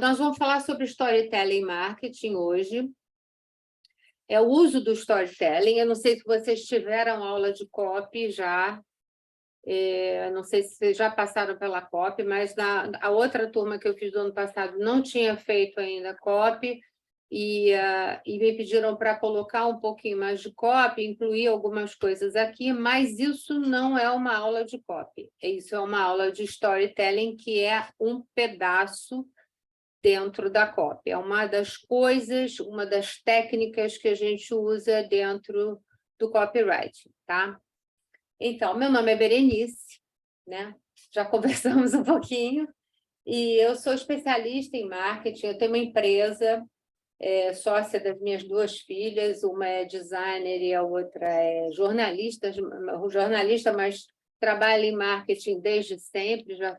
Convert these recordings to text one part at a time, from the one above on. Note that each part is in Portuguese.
nós vamos falar sobre storytelling marketing hoje. É o uso do storytelling. Eu não sei se vocês tiveram aula de copy já. Não sei se vocês já passaram pela copy, mas a outra turma que eu fiz do ano passado não tinha feito ainda copy e me pediram para colocar um pouquinho mais de copy, incluir algumas coisas aqui, mas isso não é uma aula de copy. Isso é uma aula de storytelling, que é um pedaço dentro da copy. É uma das coisas, uma das técnicas que a gente usa dentro do copywriting, tá? Então, meu nome é Berenice, né? Já conversamos um pouquinho, e eu sou especialista em marketing. Eu tenho uma empresa, sócia das minhas duas filhas, uma é designer e a outra é jornalista, mas trabalha em marketing desde sempre, já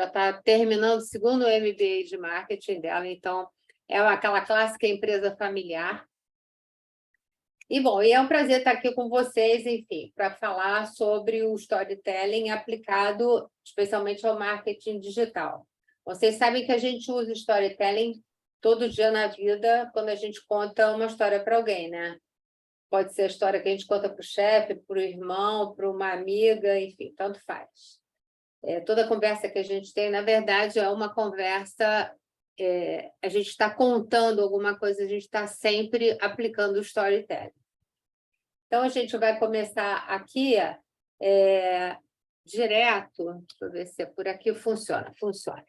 está terminando o segundo MBA de marketing dela, então é aquela clássica empresa familiar. E, bom, é um prazer estar aqui com vocês, enfim, para falar sobre o storytelling aplicado especialmente ao marketing digital. Vocês sabem que a gente usa storytelling todo dia na vida quando a gente conta uma história para alguém, né? Pode ser a história que a gente conta para o chefe, para o irmão, para uma amiga, enfim, tanto faz. Toda conversa que a gente tem, na verdade, é uma conversa... a gente está contando alguma coisa, a gente está sempre aplicando o storytelling. Então, a gente vai começar aqui direto. Deixa eu ver se por aqui funciona. Funciona.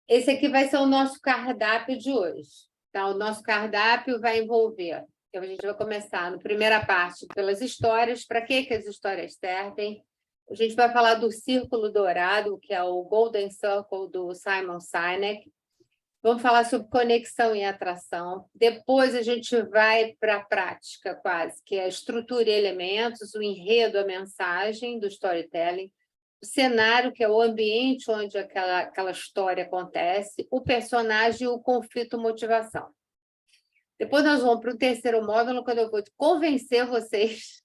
Esse aqui vai ser o nosso cardápio de hoje. Tá? O nosso cardápio vai envolver... Então, a gente vai começar, na primeira parte, pelas histórias. Para que as histórias servem? A gente vai falar do Círculo Dourado, que é o Golden Circle do Simon Sinek. Vamos falar sobre conexão e atração. Depois a gente vai para a prática, quase, que é a estrutura e elementos, o enredo, a mensagem do storytelling, o cenário, que é o ambiente onde aquela história acontece, o personagem e o conflito-motivação. Depois nós vamos para o terceiro módulo, quando eu vou convencer vocês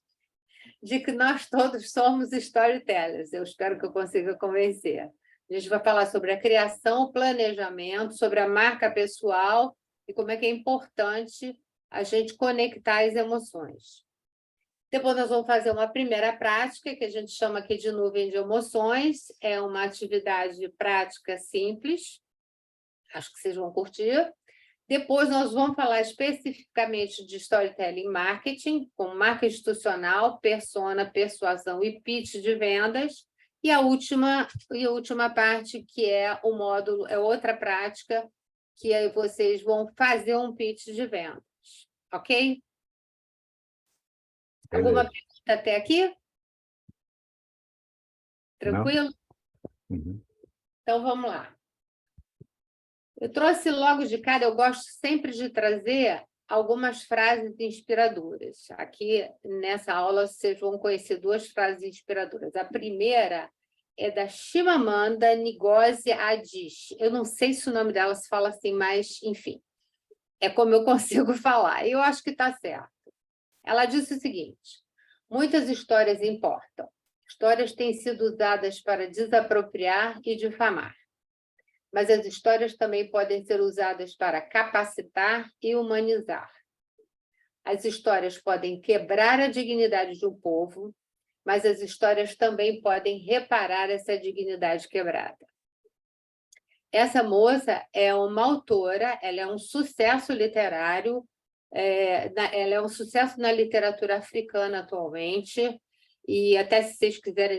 de que nós todos somos storytellers. Eu espero que eu consiga convencer. A gente vai falar sobre a criação, o planejamento, sobre a marca pessoal e como é que é importante a gente conectar as emoções. Depois nós vamos fazer uma primeira prática, que a gente chama aqui de nuvem de emoções. É uma atividade prática simples. Acho que vocês vão curtir. Depois nós vamos falar especificamente de storytelling marketing, como marca institucional, persona, persuasão e pitch de vendas. E a última parte, que é o módulo, é outra prática, que aí vocês vão fazer um pitch de vendas. Ok? Alguma pergunta até aqui? Tranquilo? Uhum. Então, vamos lá. Eu trouxe logo de cara, eu gosto sempre de trazer algumas frases inspiradoras. Aqui, nessa aula, vocês vão conhecer duas frases inspiradoras. A primeira é da Chimamanda Ngozi Adichie. Eu não sei se o nome dela se fala assim, mas, enfim, é como eu consigo falar. Eu acho que está certo. Ela disse o seguinte: muitas histórias importam. Histórias têm sido usadas para desapropriar e difamar. Mas as histórias também podem ser usadas para capacitar e humanizar. As histórias podem quebrar a dignidade de um povo, mas as histórias também podem reparar essa dignidade quebrada. Essa moça é uma autora, ela é um sucesso literário, ela é um sucesso na literatura africana atualmente, e até se vocês quiserem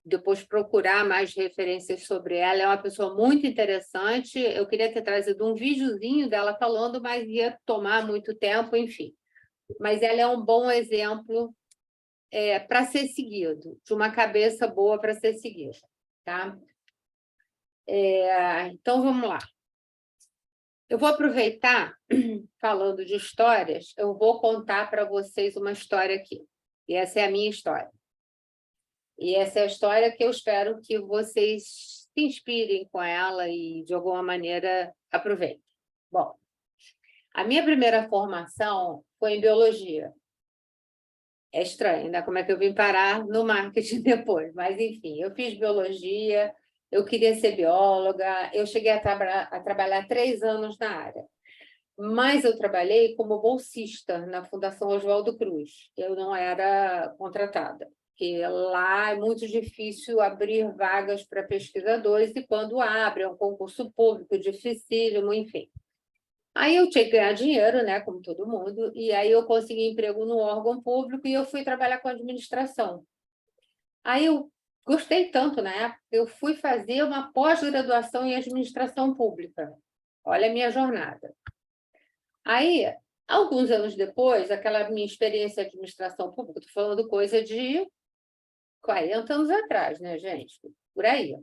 depois procurar mais referências sobre ela, é uma pessoa muito interessante. Eu queria ter trazido um videozinho dela falando, mas ia tomar muito tempo, enfim. Mas ela é um bom exemplo para ser seguido, de uma cabeça boa para ser seguida. Tá? Então, vamos lá. Eu vou aproveitar, falando de histórias, eu vou contar para vocês uma história aqui. E essa é a minha história. E essa é a história que eu espero que vocês se inspirem com ela e, de alguma maneira, aproveitem. Bom, a minha primeira formação foi em biologia. É estranho, né? Como é que eu vim parar no marketing depois? Mas, enfim, eu fiz biologia, eu queria ser bióloga, eu cheguei a trabalhar 3 anos na área. Mas eu trabalhei como bolsista na Fundação Oswaldo Cruz. Eu não era contratada, porque lá é muito difícil abrir vagas para pesquisadores, e quando abre, é um concurso público, dificílimo, enfim. Aí eu tinha que ganhar dinheiro, né, como todo mundo, e aí eu consegui emprego no órgão público e eu fui trabalhar com administração. Aí eu gostei tanto na época, eu fui fazer uma pós-graduação em administração pública. Olha a minha jornada. Aí, alguns anos depois, aquela minha experiência em administração pública, estou falando coisa de 40 anos atrás, né, gente? Por aí.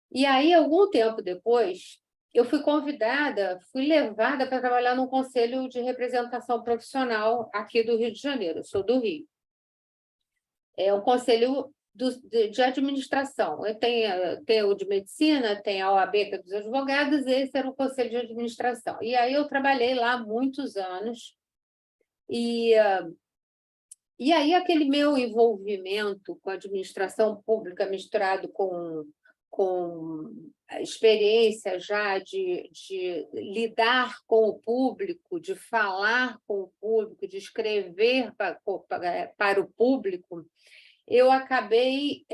E aí, algum tempo depois, eu fui convidada, fui levada para trabalhar num conselho de representação profissional aqui do Rio de Janeiro. Eu sou do Rio. É um conselho de administração. Tem o de medicina, tem a OAB, que é dos advogados, esse era o conselho de administração. E aí eu trabalhei lá muitos anos, e aí aquele meu envolvimento com a administração pública misturado com a experiência já de lidar com o público, de falar com o público, de escrever para o público, eu acabei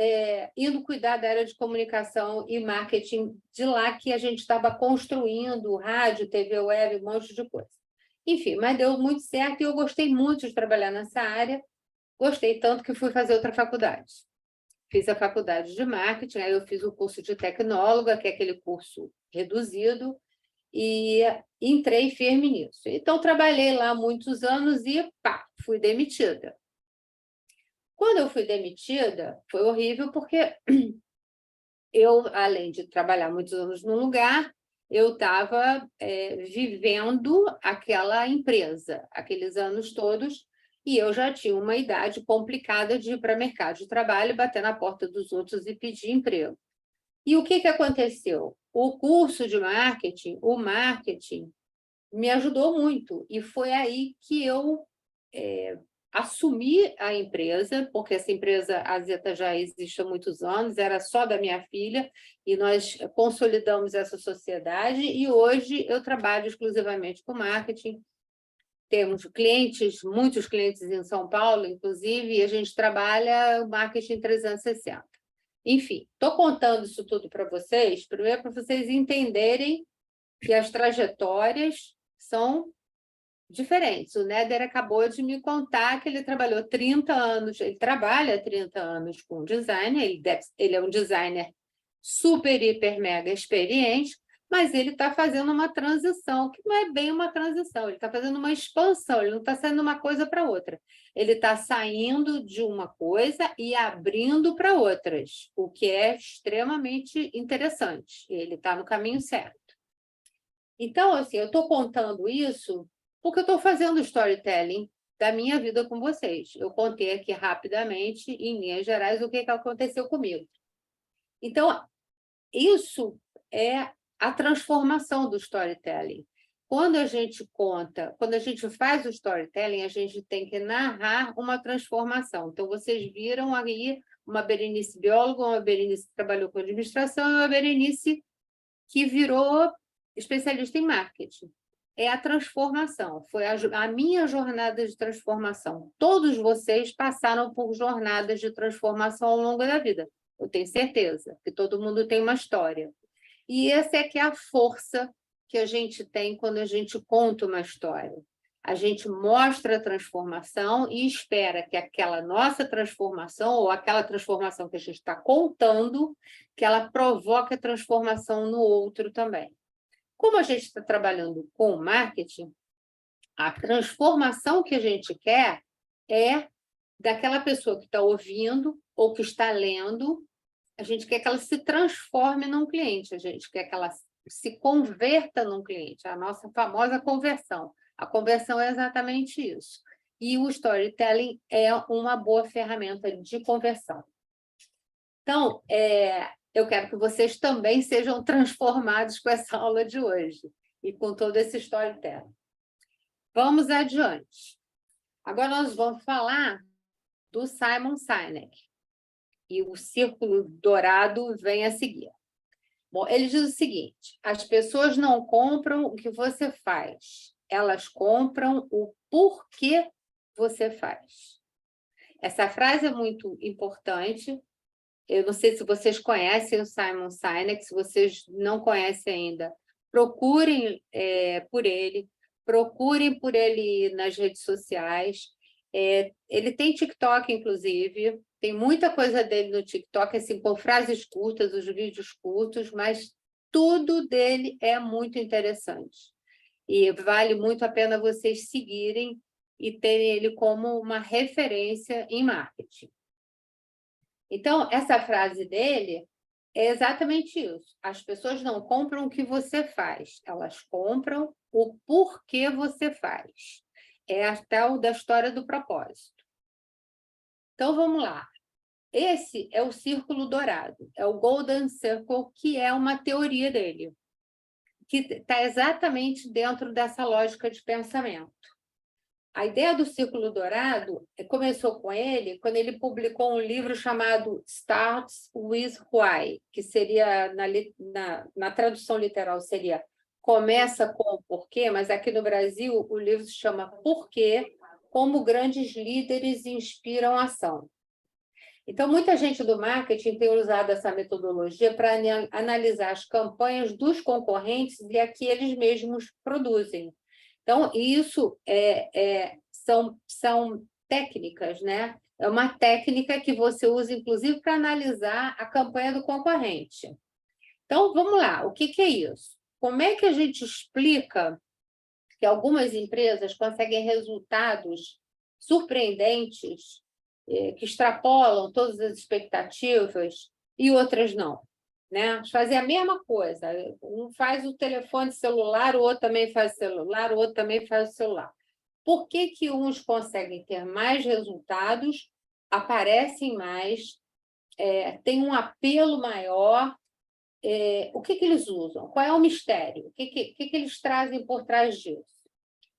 indo cuidar da área de comunicação e marketing de lá, que a gente estava construindo rádio, TV web, um monte de coisa. Enfim, mas deu muito certo e eu gostei muito de trabalhar nessa área, gostei tanto que fui fazer outra faculdade. Fiz a faculdade de marketing, aí eu fiz o curso de tecnóloga, que é aquele curso reduzido, e entrei firme nisso. Então, trabalhei lá muitos anos e, pá, fui demitida. Quando eu fui demitida, foi horrível, porque eu, além de trabalhar muitos anos num lugar, eu estava vivendo aquela empresa, aqueles anos todos, e eu já tinha uma idade complicada de ir para o mercado de trabalho, bater na porta dos outros e pedir emprego. E o que aconteceu? O curso de marketing, o marketing, me ajudou muito, e foi aí que eu assumi a empresa, porque essa empresa, a Zeta, já existe há muitos anos, era só da minha filha, e nós consolidamos essa sociedade, e hoje eu trabalho exclusivamente com marketing. Temos clientes, muitos clientes em São Paulo, inclusive, e a gente trabalha o marketing 360. Enfim, estou contando isso tudo para vocês, primeiro para vocês entenderem que as trajetórias são diferentes. O Néder acabou de me contar que ele trabalhou 30 anos, ele trabalha 30 anos com design, ele é um designer super, hiper, mega experiente, mas ele está fazendo uma transição, que não é bem uma transição, ele está fazendo uma expansão, ele não está saindo uma coisa para outra. Ele está saindo de uma coisa e abrindo para outras, o que é extremamente interessante. Ele está no caminho certo. Então, assim, eu estou contando isso porque eu estou fazendo storytelling da minha vida com vocês. Eu contei aqui rapidamente, em linhas gerais, o que aconteceu comigo. Então, isso é a transformação do storytelling. Quando a gente conta, quando a gente faz o storytelling, a gente tem que narrar uma transformação. Então, vocês viram aí uma Berenice bióloga, uma Berenice que trabalhou com administração e uma Berenice que virou especialista em marketing. É a transformação, foi a minha jornada de transformação. Todos vocês passaram por jornadas de transformação ao longo da vida. Eu tenho certeza que todo mundo tem uma história. E essa é que é a força que a gente tem quando a gente conta uma história. A gente mostra a transformação e espera que aquela nossa transformação, ou aquela transformação que a gente está contando, que ela provoque a transformação no outro também. Como a gente está trabalhando com marketing, a transformação que a gente quer é daquela pessoa que está ouvindo ou que está lendo, a gente quer que ela se transforme num cliente, a gente quer que ela se converta num cliente, a nossa famosa conversão. A conversão é exatamente isso. E o storytelling é uma boa ferramenta de conversão. Então, eu quero que vocês também sejam transformados com essa aula de hoje e com todo esse storytelling. Vamos adiante. Agora nós vamos falar do Simon Sinek. E o círculo dourado vem a seguir. Bom, ele diz o seguinte: as pessoas não compram o que você faz, elas compram o porquê você faz. Essa frase é muito importante. Eu não sei se vocês conhecem o Simon Sinek, se vocês não conhecem ainda, procurem procurem por ele nas redes sociais. Ele tem TikTok, inclusive, tem muita coisa dele no TikTok, assim, com frases curtas, os vídeos curtos, mas tudo dele é muito interessante. E vale muito a pena vocês seguirem e terem ele como uma referência em marketing. Então, essa frase dele é exatamente isso. As pessoas não compram o que você faz, elas compram o porquê você faz. É a tal da história do propósito. Então, vamos lá. Esse é o círculo dourado, é o Golden Circle, que é uma teoria dele, que está exatamente dentro dessa lógica de pensamento. A ideia do círculo dourado começou com ele quando ele publicou um livro chamado Starts with Why, que seria, na tradução literal, seria Começa com o Porquê, mas aqui no Brasil o livro se chama Porquê, como grandes líderes inspiram ação. Então, muita gente do marketing tem usado essa metodologia para analisar as campanhas dos concorrentes e a que eles mesmos produzem. Então, isso são técnicas, né? É uma técnica que você usa, inclusive, para analisar a campanha do concorrente. Então, vamos lá, o que é isso? Como é que a gente explica que algumas empresas conseguem resultados surpreendentes, que extrapolam todas as expectativas, e outras não? Né? Fazer a mesma coisa. Um faz o telefone celular, o outro também faz celular, o outro também faz o celular. Por que que uns conseguem ter mais resultados, aparecem mais, têm um apelo maior? O que eles usam? Qual é o mistério? O que eles trazem por trás disso?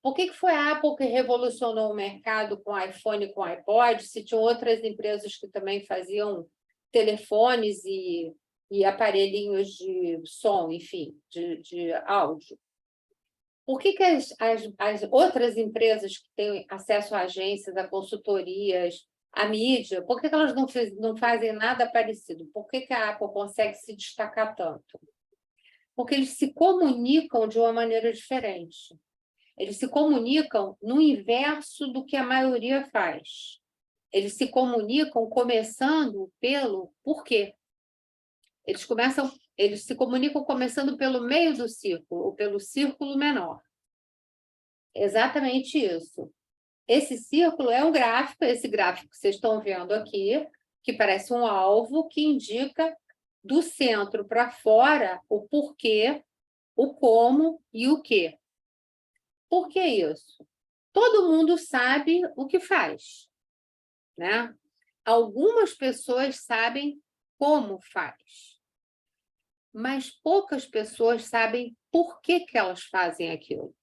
Por que foi a Apple que revolucionou o mercado com iPhone e com iPod, se tinham outras empresas que também faziam telefones e aparelhinhos de som, enfim, de áudio? Por que as outras empresas que têm acesso a agências, a consultorias, a mídia, por que elas não fazem nada parecido? Por que a Apple consegue se destacar tanto? Porque eles se comunicam de uma maneira diferente. Eles se comunicam no inverso do que a maioria faz. Eles se comunicam começando pelo porquê. Eles se comunicam começando pelo meio do círculo, ou pelo círculo menor. Exatamente isso. Esse círculo é um gráfico, esse gráfico que vocês estão vendo aqui, que parece um alvo, que indica do centro para fora o porquê, o como e o quê. Por que isso? Todo mundo sabe o que faz, né? Algumas pessoas sabem como faz, mas poucas pessoas sabem por que elas fazem aquilo.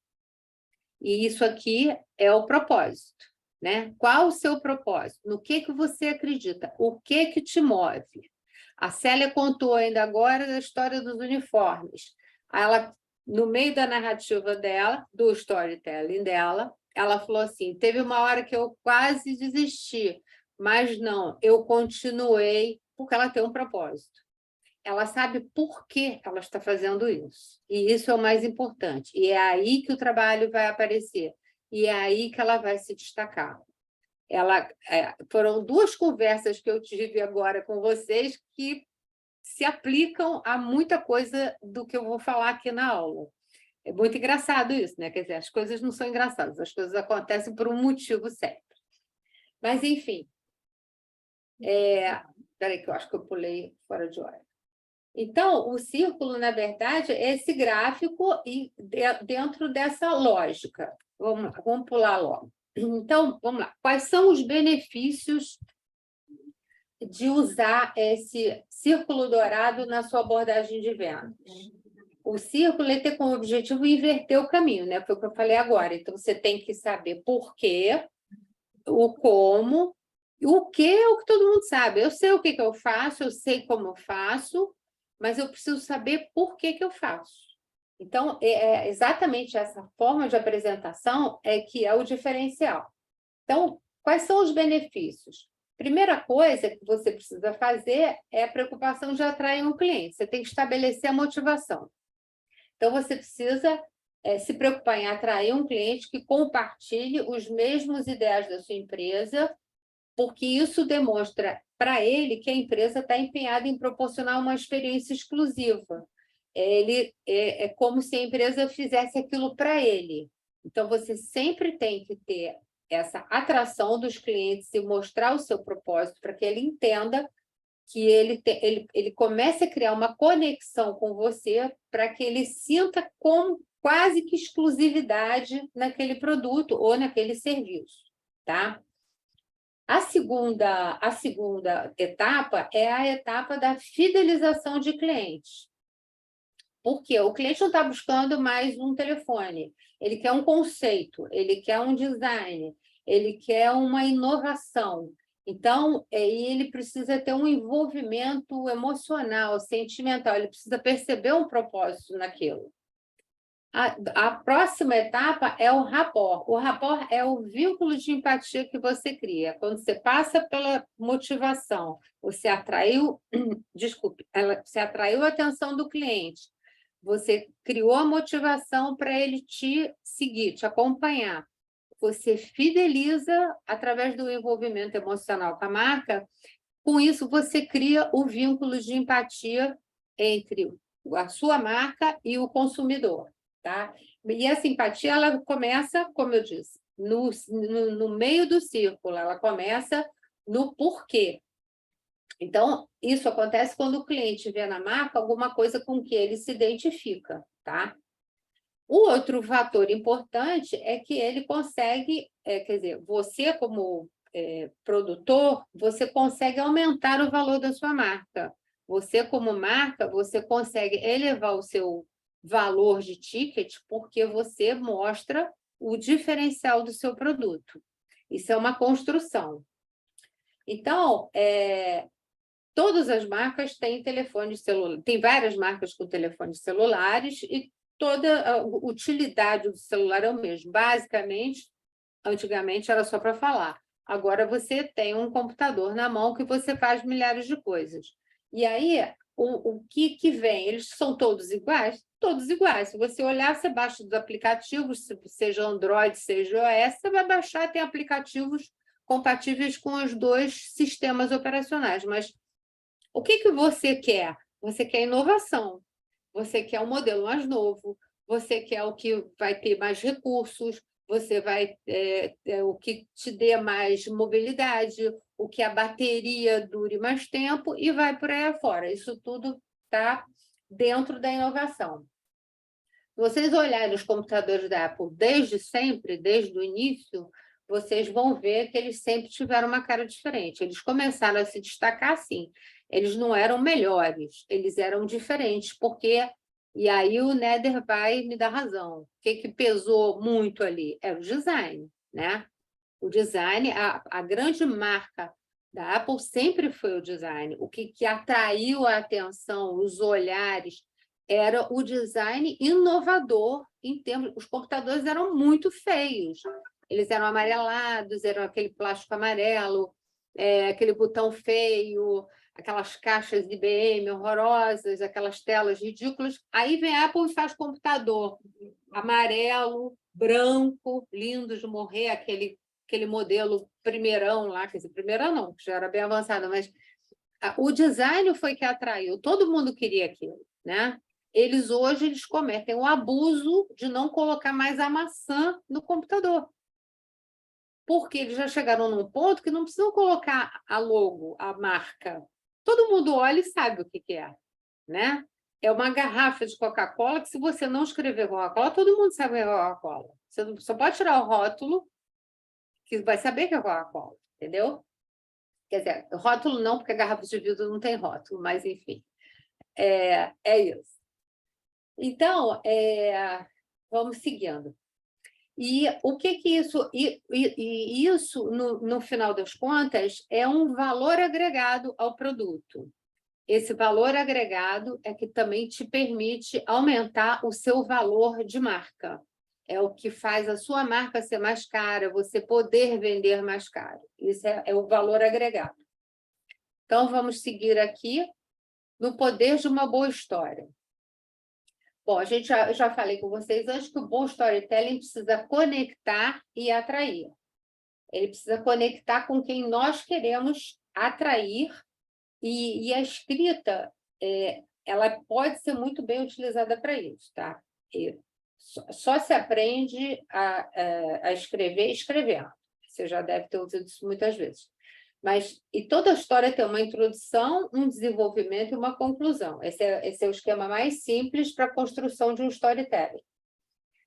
E isso aqui é o propósito, né? Qual o seu propósito? No que você acredita? O que te move? A Célia contou ainda agora da história dos uniformes. Ela, no meio da narrativa dela, do storytelling dela, ela falou assim, teve uma hora que eu quase desisti, mas não, eu continuei porque ela tem um propósito. Ela sabe por que ela está fazendo isso. E isso é o mais importante. E é aí que o trabalho vai aparecer. E é aí que ela vai se destacar. Foram 2 conversas que eu tive agora com vocês que se aplicam a muita coisa do que eu vou falar aqui na aula. É muito engraçado isso, né? Quer dizer, as coisas não são engraçadas, as coisas acontecem por um motivo sempre. Mas, enfim. Espera aí, que eu acho que eu pulei fora de hora. Então, o círculo, na verdade, é esse gráfico e dentro dessa lógica. Vamos pular logo. Então, vamos lá. Quais são os benefícios de usar esse círculo dourado na sua abordagem de vendas? O círculo tem como objetivo inverter o caminho, né? Foi o que eu falei agora. Então, você tem que saber por quê, o como, o que é o que todo mundo sabe. Eu sei o que eu faço, eu sei como eu faço, mas eu preciso saber por que que eu faço. Então, é exatamente essa forma de apresentação que é o diferencial. Então, quais são os benefícios? Primeira coisa que você precisa fazer é a preocupação de atrair um cliente. Você tem que estabelecer a motivação. Então, você precisa se preocupar em atrair um cliente que compartilhe os mesmos ideais da sua empresa, porque isso demonstra para ele que a empresa está empenhada em proporcionar uma experiência exclusiva. É como se a empresa fizesse aquilo para ele. Então, você sempre tem que ter essa atração dos clientes e mostrar o seu propósito para que ele entenda que ele comece a criar uma conexão com você para que ele sinta como quase que exclusividade naquele produto ou naquele serviço, tá? A segunda etapa é a etapa da fidelização de clientes. Por quê? O cliente não está buscando mais um telefone, ele quer um conceito, ele quer um design, ele quer uma inovação. Então, ele precisa ter um envolvimento emocional, sentimental, ele precisa perceber um propósito naquilo. A próxima etapa é o rapport. O rapport é o vínculo de empatia que você cria. Quando você passa pela motivação, você atraiu, desculpe, você atraiu a atenção do cliente, você criou a motivação para ele te seguir, te acompanhar. Você fideliza através do envolvimento emocional com a marca. Com isso, você cria o vínculo de empatia entre a sua marca e o consumidor. Tá? E a simpatia, ela começa, como eu disse, no meio do círculo, ela começa no porquê. Então, isso acontece quando o cliente vê na marca alguma coisa com que ele se identifica, tá? O outro fator importante é que ele consegue, quer dizer, você como produtor, você consegue aumentar o valor da sua marca. Você como marca, você consegue elevar o seu valor de ticket porque você mostra o diferencial do seu produto. Isso é uma construção. Então, todas as marcas têm telefones celulares, tem várias marcas com telefones celulares e toda a utilidade do celular é o mesmo. Basicamente, antigamente era só para falar. Agora você tem um computador na mão que você faz milhares de coisas. E aí, o que vem? Eles são todos iguais? Todos iguais. Se você olhar, você baixa dos aplicativos, seja Android, seja iOS, você vai baixar, tem aplicativos compatíveis com os dois sistemas operacionais. Mas o que você quer? Você quer inovação, você quer um modelo mais novo, você quer o que vai ter mais recursos, você vai o que te dê mais mobilidade, o que a bateria dure mais tempo e vai por aí afora. Isso tudo está dentro da inovação. Se vocês olharem os computadores da Apple desde sempre, desde o início, vocês vão ver que eles sempre tiveram uma cara diferente. Eles começaram a se destacar assim. Eles não eram melhores, eles eram diferentes, porque... E aí o Nether vai me dar razão. O que pesou muito ali? Era o design, né? O design, a grande marca da Apple sempre foi o design. O que atraiu a atenção, os olhares, era o design inovador em termos... Os computadores eram muito feios. Eles eram amarelados, eram aquele plástico amarelo, aquele botão feio, aquelas caixas IBM horrorosas, aquelas telas ridículas. Aí vem a Apple e faz computador amarelo, branco, lindo de morrer, aquele modelo primeirão lá, quer dizer, primeirão não, já era bem avançado, mas o design foi que atraiu, todo mundo queria aquilo, né? Hoje eles cometem o abuso de não colocar mais a maçã no computador. Porque eles já chegaram num ponto que não precisam colocar a logo, a marca. Todo mundo olha e sabe o que é, né? É uma garrafa de Coca-Cola que, se você não escrever Coca-Cola, todo mundo sabe que é Coca-Cola. Você só pode tirar o rótulo, que vai saber que é Coca-Cola, entendeu? Quer dizer, rótulo não, porque a garrafa de vidro não tem rótulo, mas, enfim, é isso. Então, vamos seguindo. E o que isso... isso, no final das contas, é um valor agregado ao produto. esse valor agregado é que também te permite aumentar o seu valor de marca. É o que faz a sua marca ser mais cara, você poder vender mais caro. Isso é o valor agregado. Então, vamos seguir aqui no poder de uma boa história. Bom, eu já falei com vocês antes que o bom storytelling precisa conectar e atrair. Ele precisa conectar com quem nós queremos atrair e a escrita, ela pode ser muito bem utilizada para isso, tá? E só se aprende a escrever escrevendo. Você já deve ter ouvido isso muitas vezes. E toda história tem uma introdução, um desenvolvimento e uma conclusão. Esse é o esquema mais simples para a construção de um storytelling.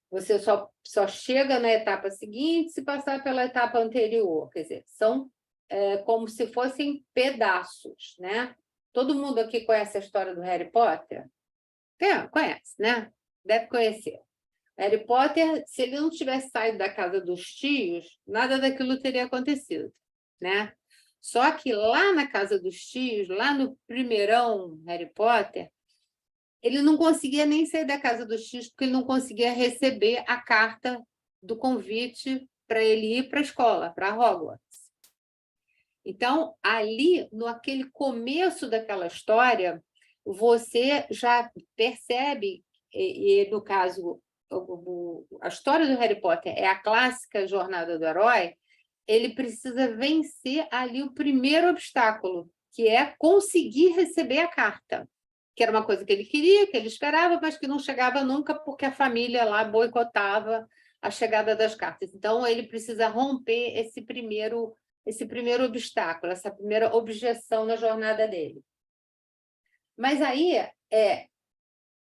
Você só chega na etapa seguinte se passar pela etapa anterior. Quer dizer, são como se fossem pedaços, né? Todo mundo aqui conhece a história do Harry Potter? Conhece, né? Deve conhecer. Harry Potter, se ele não tivesse saído da casa dos tios, nada daquilo teria acontecido, né? Só que lá na casa dos tios, lá no primeirão Harry Potter, ele não conseguia nem sair da casa dos tios porque ele não conseguia receber a carta do convite para ele ir para a escola, para Hogwarts. Então, ali, naquele começo daquela história, você já percebe, e no caso, a história do Harry Potter é a clássica jornada do herói, ele precisa vencer ali o primeiro obstáculo, que é conseguir receber a carta, que era uma coisa que ele queria, que ele esperava, mas que não chegava nunca porque a família lá boicotava a chegada das cartas. Então, ele precisa romper esse primeiro obstáculo, essa primeira objeção na jornada dele. Mas aí,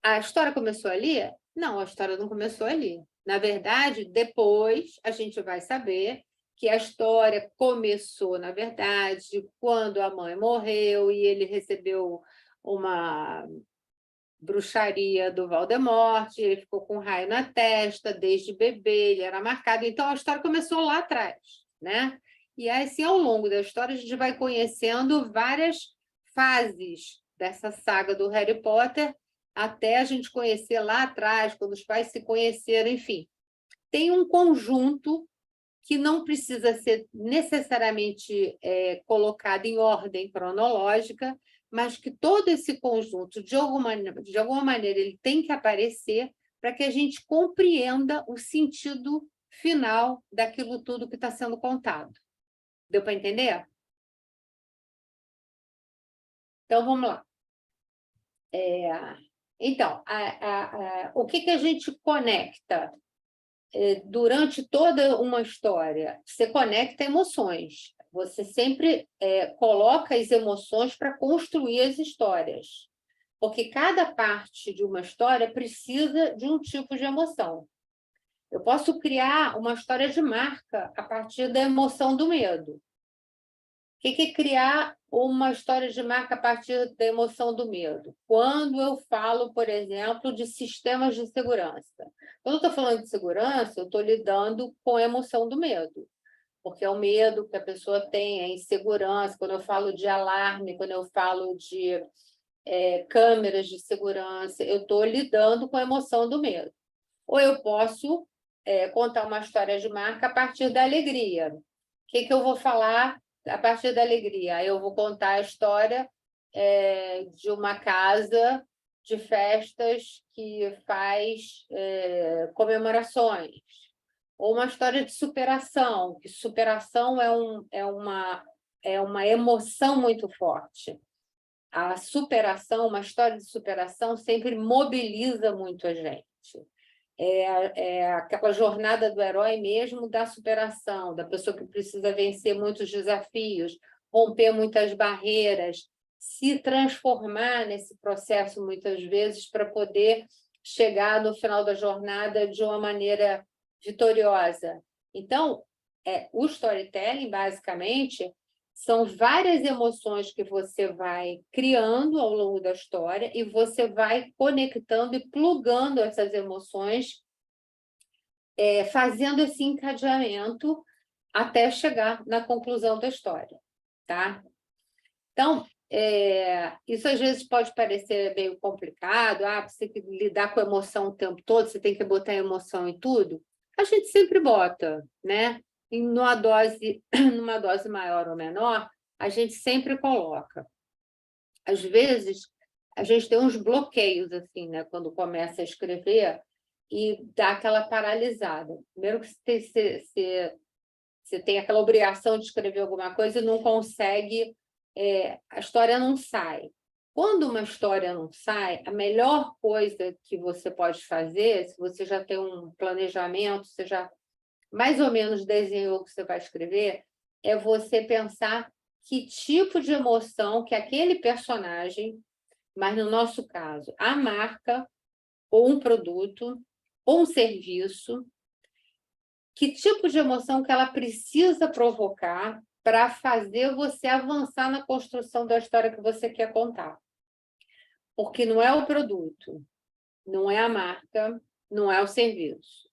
a história começou ali? Não, a história não começou ali. Na verdade, depois a gente vai saber que a história começou, na verdade, quando a mãe morreu e ele recebeu uma bruxaria do Voldemort, ele ficou com um raio na testa, desde bebê, ele era marcado. Então, a história começou lá atrás, né? E assim, ao longo da história, a gente vai conhecendo várias fases dessa saga do Harry Potter, até a gente conhecer lá atrás, quando os pais se conheceram, enfim. Tem um conjunto que não precisa ser necessariamente colocado em ordem cronológica, mas que todo esse conjunto, de alguma maneira, ele tem que aparecer para que a gente compreenda o sentido final daquilo tudo que está sendo contado. Deu para entender? Então, vamos lá. Então, o que a gente conecta durante toda uma história? Você conecta emoções. Você sempre coloca as emoções para construir as histórias. Porque cada parte de uma história precisa de um tipo de emoção. Eu posso criar uma história de marca a partir da emoção do medo. O que é criar uma história de marca a partir da emoção do medo? Quando eu falo, por exemplo, de sistemas de segurança. Quando eu estou falando de segurança, eu estou lidando com a emoção do medo, porque é o medo que a pessoa tem, a insegurança. Quando eu falo de alarme, quando eu falo de câmeras de segurança, eu estou lidando com a emoção do medo. Ou eu posso contar uma história de marca a partir da alegria. O que eu vou falar a partir da alegria? Eu vou contar a história de uma casa de festas que faz comemorações. Ou uma história de superação, que superação é uma emoção muito forte. A superação, uma história de superação, sempre mobiliza muito a gente. Aquela jornada do herói mesmo da superação, da pessoa que precisa vencer muitos desafios, romper muitas barreiras, se transformar nesse processo muitas vezes para poder chegar no final da jornada de uma maneira vitoriosa. Então, o storytelling, basicamente, são várias emoções que você vai criando ao longo da história e você vai conectando e plugando essas emoções, fazendo esse encadeamento até chegar na conclusão da história, tá? Então, Isso às vezes pode parecer meio complicado, você tem que lidar com a emoção o tempo todo, você tem que botar emoção em tudo. A gente sempre bota, né? E numa dose maior ou menor, a gente sempre coloca. Às vezes, a gente tem uns bloqueios, assim, né? Quando começa a escrever e dá aquela paralisada. Primeiro que você tem aquela obrigação de escrever alguma coisa e não consegue, a história não sai. Quando uma história não sai, a melhor coisa que você pode fazer, se você já tem um planejamento, você já mais ou menos desenhou o que você vai escrever, é você pensar que tipo de emoção que aquele personagem, mas no nosso caso, a marca, ou um produto, ou um serviço, que tipo de emoção que ela precisa provocar para fazer você avançar na construção da história que você quer contar. Porque não é o produto, não é a marca, não é o serviço.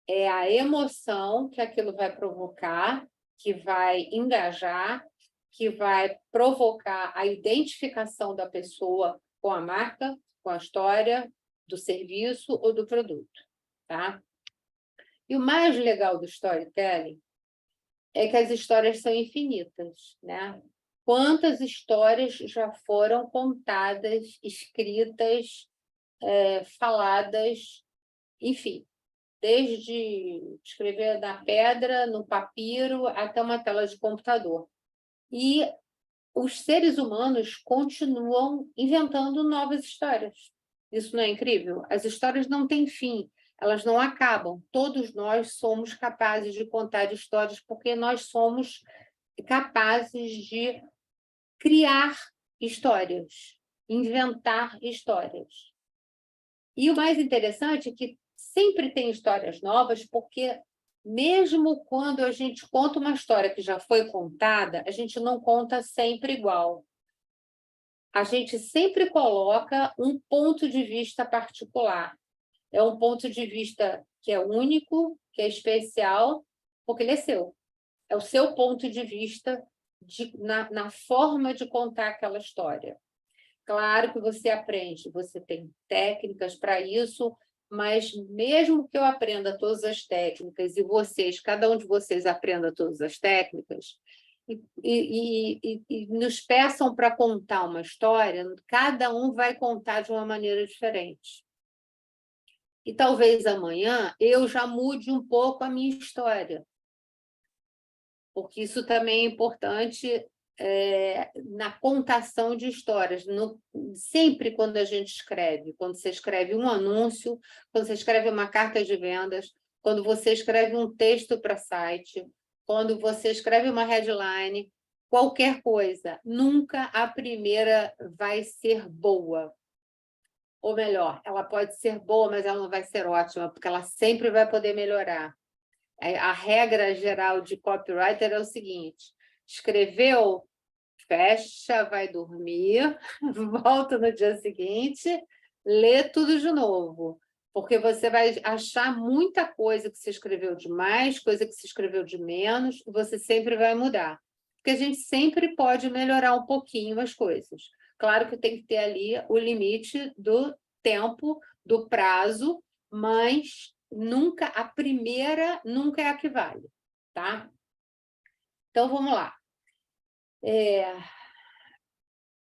É a emoção que aquilo vai provocar, que vai engajar, que vai provocar a identificação da pessoa com a marca, com a história, do serviço ou do produto, tá? E o mais legal do storytelling é que as histórias são infinitas, né? Quantas histórias já foram contadas, escritas, faladas, enfim, desde escrever na pedra, no papiro, até uma tela de computador. E os seres humanos continuam inventando novas histórias. Isso não é incrível? As histórias não têm fim, elas não acabam. Todos nós somos capazes de contar histórias porque nós somos capazes de criar histórias, inventar histórias. E o mais interessante é que sempre tem histórias novas, porque mesmo quando a gente conta uma história que já foi contada, a gente não conta sempre igual. A gente sempre coloca um ponto de vista particular. É um ponto de vista que é único, que é especial, porque ele é seu. É o seu ponto de vista na forma de contar aquela história. Claro que você aprende, você tem técnicas para isso, mas mesmo que eu aprenda todas as técnicas e vocês, cada um de vocês aprenda todas as técnicas, e nos peçam para contar uma história, cada um vai contar de uma maneira diferente. E talvez amanhã eu já mude um pouco a minha história, porque isso também é importante na contação de histórias. Sempre quando a gente escreve, quando você escreve um anúncio, quando você escreve uma carta de vendas, quando você escreve um texto para site, quando você escreve uma headline, qualquer coisa, nunca a primeira vai ser boa. Ou melhor, ela pode ser boa, mas ela não vai ser ótima, porque ela sempre vai poder melhorar. A regra geral de copywriter é o seguinte: escreveu, fecha, vai dormir, volta no dia seguinte, lê tudo de novo, porque você vai achar muita coisa que você escreveu de mais, coisa que você escreveu de menos, e você sempre vai mudar. Porque a gente sempre pode melhorar um pouquinho as coisas. Claro que tem que ter ali o limite do tempo, do prazo, mas nunca, a primeira nunca é a que vale, tá? Então, vamos lá.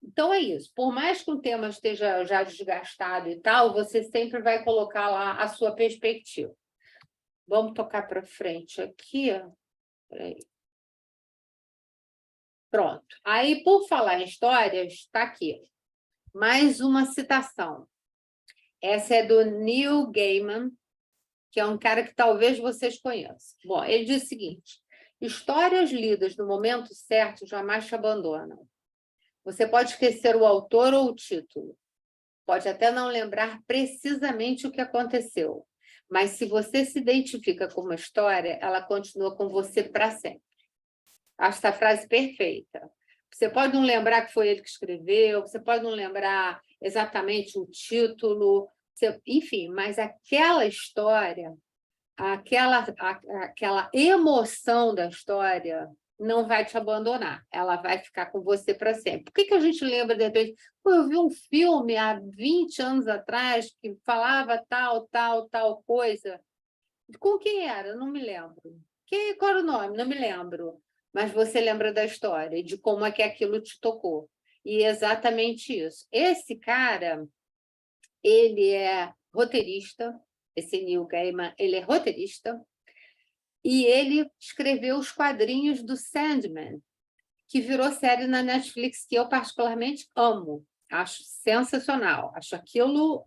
Então, é isso. Por mais que o tema esteja já desgastado e tal, você sempre vai colocar lá a sua perspectiva. Vamos tocar para frente aqui. Peraí. Pronto. Aí, por falar em histórias, está aqui. Mais uma citação. Essa é do Neil Gaiman, que é um cara que talvez vocês conheçam. Bom, ele diz o seguinte: histórias lidas no momento certo jamais te abandonam. Você pode esquecer o autor ou o título. Pode até não lembrar precisamente o que aconteceu. Mas se você se identifica com uma história, ela continua com você para sempre. Acho essa frase perfeita. Você pode não lembrar que foi ele que escreveu, você pode não lembrar exatamente o título, enfim, mas aquela história, aquela emoção da história, não vai te abandonar, ela vai ficar com você para sempre. Por que a gente lembra, de repente, pô, eu vi um filme há 20 anos atrás que falava tal coisa? Com quem era? Não me lembro. Qual era o nome? Não me lembro. Mas você lembra da história e de como é que aquilo te tocou. E é exatamente isso. Esse cara, ele é roteirista, esse Neil Gaiman, ele é roteirista, e ele escreveu os quadrinhos do Sandman, que virou série na Netflix, que eu particularmente amo. Acho sensacional. Acho aquilo,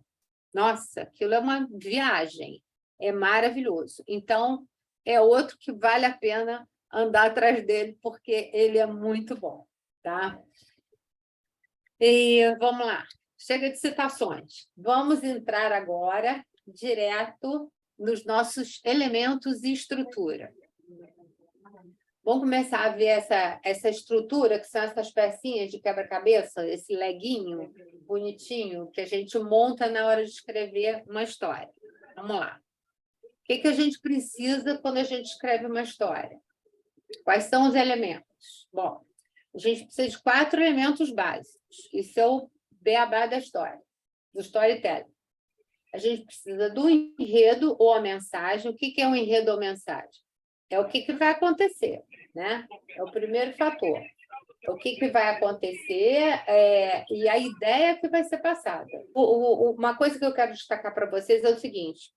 nossa, aquilo é uma viagem. É maravilhoso. Então, é outro que vale a pena andar atrás dele, porque ele é muito bom, tá? E vamos lá. Chega de citações. Vamos entrar agora direto nos nossos elementos e estrutura. Vamos começar a ver essa estrutura, que são essas pecinhas de quebra-cabeça, esse leguinho bonitinho que a gente monta na hora de escrever uma história. Vamos lá. O que a gente precisa quando a gente escreve uma história? Quais são os elementos? Bom, a gente precisa de 4 elementos básicos. Isso é o beabá da história, do storytelling. A gente precisa do enredo ou a mensagem. O que é um enredo ou mensagem? É o que vai acontecer, né? É o primeiro fator. O que vai acontecer e a ideia que vai ser passada. Uma coisa que eu quero destacar para vocês é o seguinte: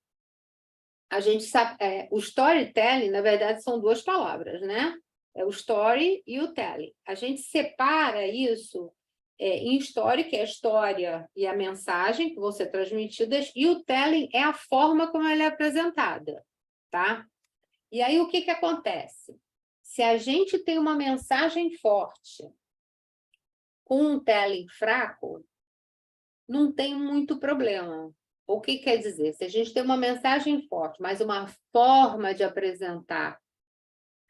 a gente sabe, o storytelling, na verdade, são 2 palavras, né? É o story e o telling. A gente separa isso em story, que é a história e a mensagem que vão ser transmitidas, e o telling é a forma como ela é apresentada, tá? E aí, o que acontece? Se a gente tem uma mensagem forte com um telling fraco, não tem muito problema. O que quer dizer? Se a gente tem uma mensagem forte, mas uma forma de apresentar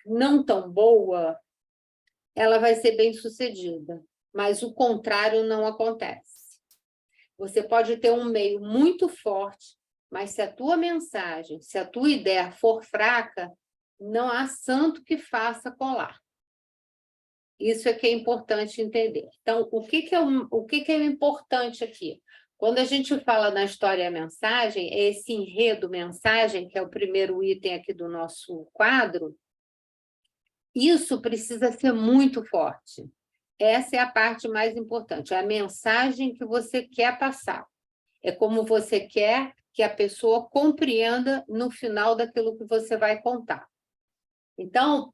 não tão boa, ela vai ser bem-sucedida. Mas o contrário não acontece. Você pode ter um meio muito forte, mas se a tua mensagem, se a tua ideia for fraca, não há santo que faça colar. Isso é que é importante entender. Então, o que é importante aqui? Quando a gente fala na história e a mensagem, é esse enredo mensagem, que é o primeiro item aqui do nosso quadro, isso precisa ser muito forte. Essa é a parte mais importante, é a mensagem que você quer passar. É como você quer que a pessoa compreenda no final daquilo que você vai contar. Então,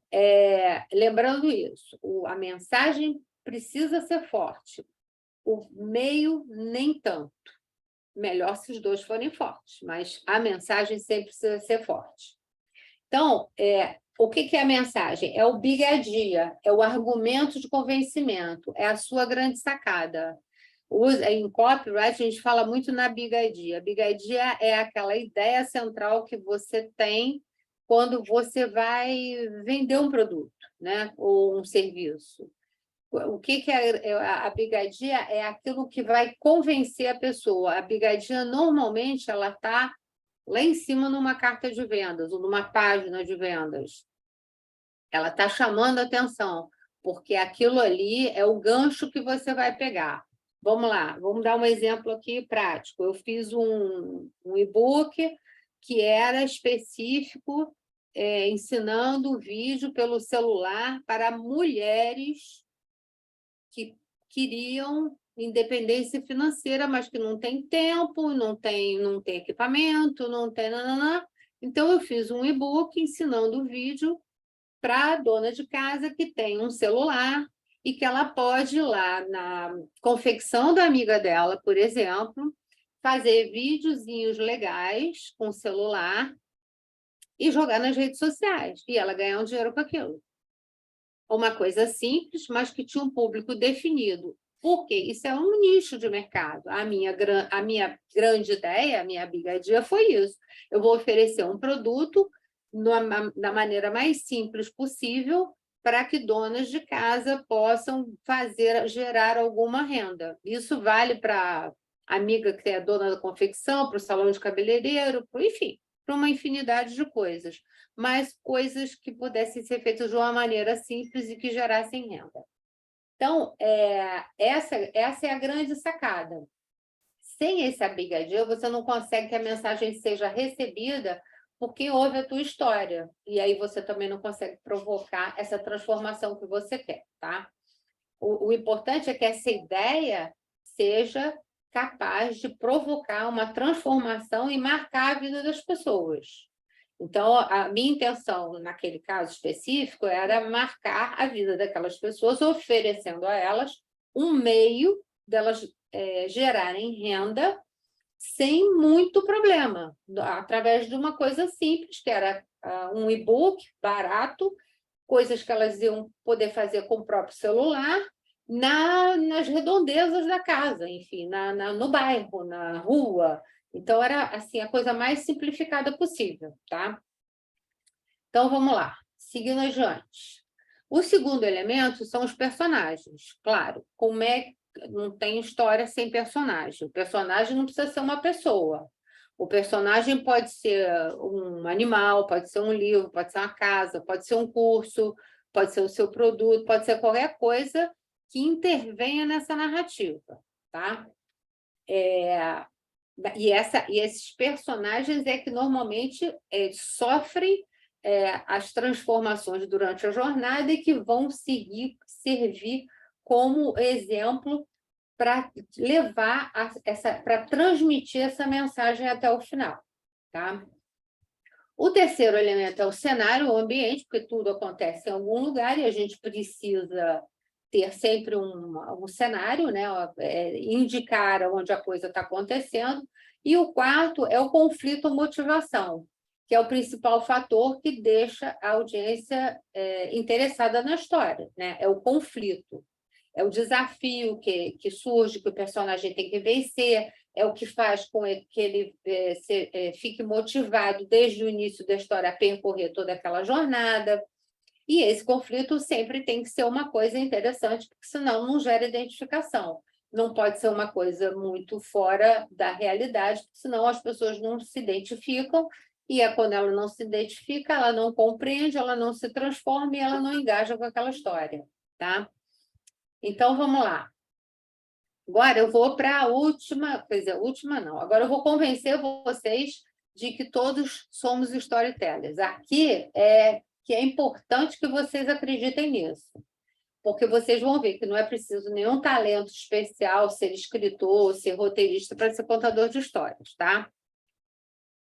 lembrando isso, a mensagem precisa ser forte, o meio nem tanto. Melhor se os 2 forem fortes, mas a mensagem sempre precisa ser forte. Então, o que é a mensagem? É o big idea, é o argumento de convencimento, é a sua grande sacada. Em copyright, a gente fala muito na big idea. A big idea é aquela ideia central que você tem quando você vai vender um produto, né? Ou um serviço. O que é a big idea? É aquilo que vai convencer a pessoa. A big idea, normalmente, ela está lá em cima numa carta de vendas ou numa página de vendas. Ela está chamando a atenção, porque aquilo ali é o gancho que você vai pegar. Vamos lá, vamos dar um exemplo aqui prático. Eu fiz um e-book que era específico, ensinando vídeo pelo celular para mulheres que queriam independência financeira, mas que não tem tempo, não tem equipamento, não tem... Nananã. Então, eu fiz um e-book ensinando vídeo para a dona de casa que tem um celular e que ela pode ir lá na confecção da amiga dela, por exemplo, fazer videozinhos legais com o celular e jogar nas redes sociais, e ela ganhar um dinheiro com aquilo. Uma coisa simples, mas que tinha um público definido. Por quê? Isso é um nicho de mercado. A minha grande ideia, a minha big idea foi isso. Eu vou oferecer um produto da maneira mais simples possível para que donas de casa possam gerar alguma renda. Isso vale para a amiga que é dona da confecção, para o salão de cabeleireiro, enfim, para uma infinidade de coisas, mas coisas que pudessem ser feitas de uma maneira simples e que gerassem renda. Então, essa é a grande sacada. Sem esse abrigadeiro, você não consegue que a mensagem seja recebida por quem ouve a tua história. E aí você também não consegue provocar essa transformação que você quer, tá? O importante é que essa ideia seja capaz de provocar uma transformação e marcar a vida das pessoas. Então, a minha intenção, naquele caso específico, era marcar a vida daquelas pessoas, oferecendo a elas um meio delas gerarem renda sem muito problema, através de uma coisa simples, que era um e-book barato, coisas que elas iam poder fazer com o próprio celular, nas redondezas da casa, enfim, no bairro, na rua. Então, era assim, a coisa mais simplificada possível, tá? Então, vamos lá, seguindo adiante. O segundo elemento são os personagens. Claro, não tem história sem personagem. O personagem não precisa ser uma pessoa. O personagem pode ser um animal, pode ser um livro, pode ser uma casa, pode ser um curso, pode ser o seu produto, pode ser qualquer coisa que intervenha nessa narrativa, tá? E esses personagens é que normalmente sofrem as transformações durante a jornada e que vão servir como exemplo para levar para transmitir essa mensagem até o final, tá? O terceiro elemento é o cenário, o ambiente, porque tudo acontece em algum lugar e a gente precisa ter sempre um cenário, né? Indicar onde a coisa está acontecendo. E o quarto é o conflito-motivação, que é o principal fator que deixa a audiência interessada na história, né? É o conflito. É o desafio que surge, que o personagem tem que vencer, é o que faz com que ele fique motivado desde o início da história a percorrer toda aquela jornada. E esse conflito sempre tem que ser uma coisa interessante, porque senão não gera identificação. Não pode ser uma coisa muito fora da realidade, porque senão as pessoas não se identificam, e quando ela não se identifica, ela não compreende, ela não se transforma e ela não engaja com aquela história, tá? Então, vamos lá. Agora eu vou para a última, quer dizer, última não. Agora eu vou convencer vocês de que todos somos storytellers. Aqui que é importante que vocês acreditem nisso, porque vocês vão ver que não é preciso nenhum talento especial, ser escritor, ser roteirista para ser contador de histórias, tá?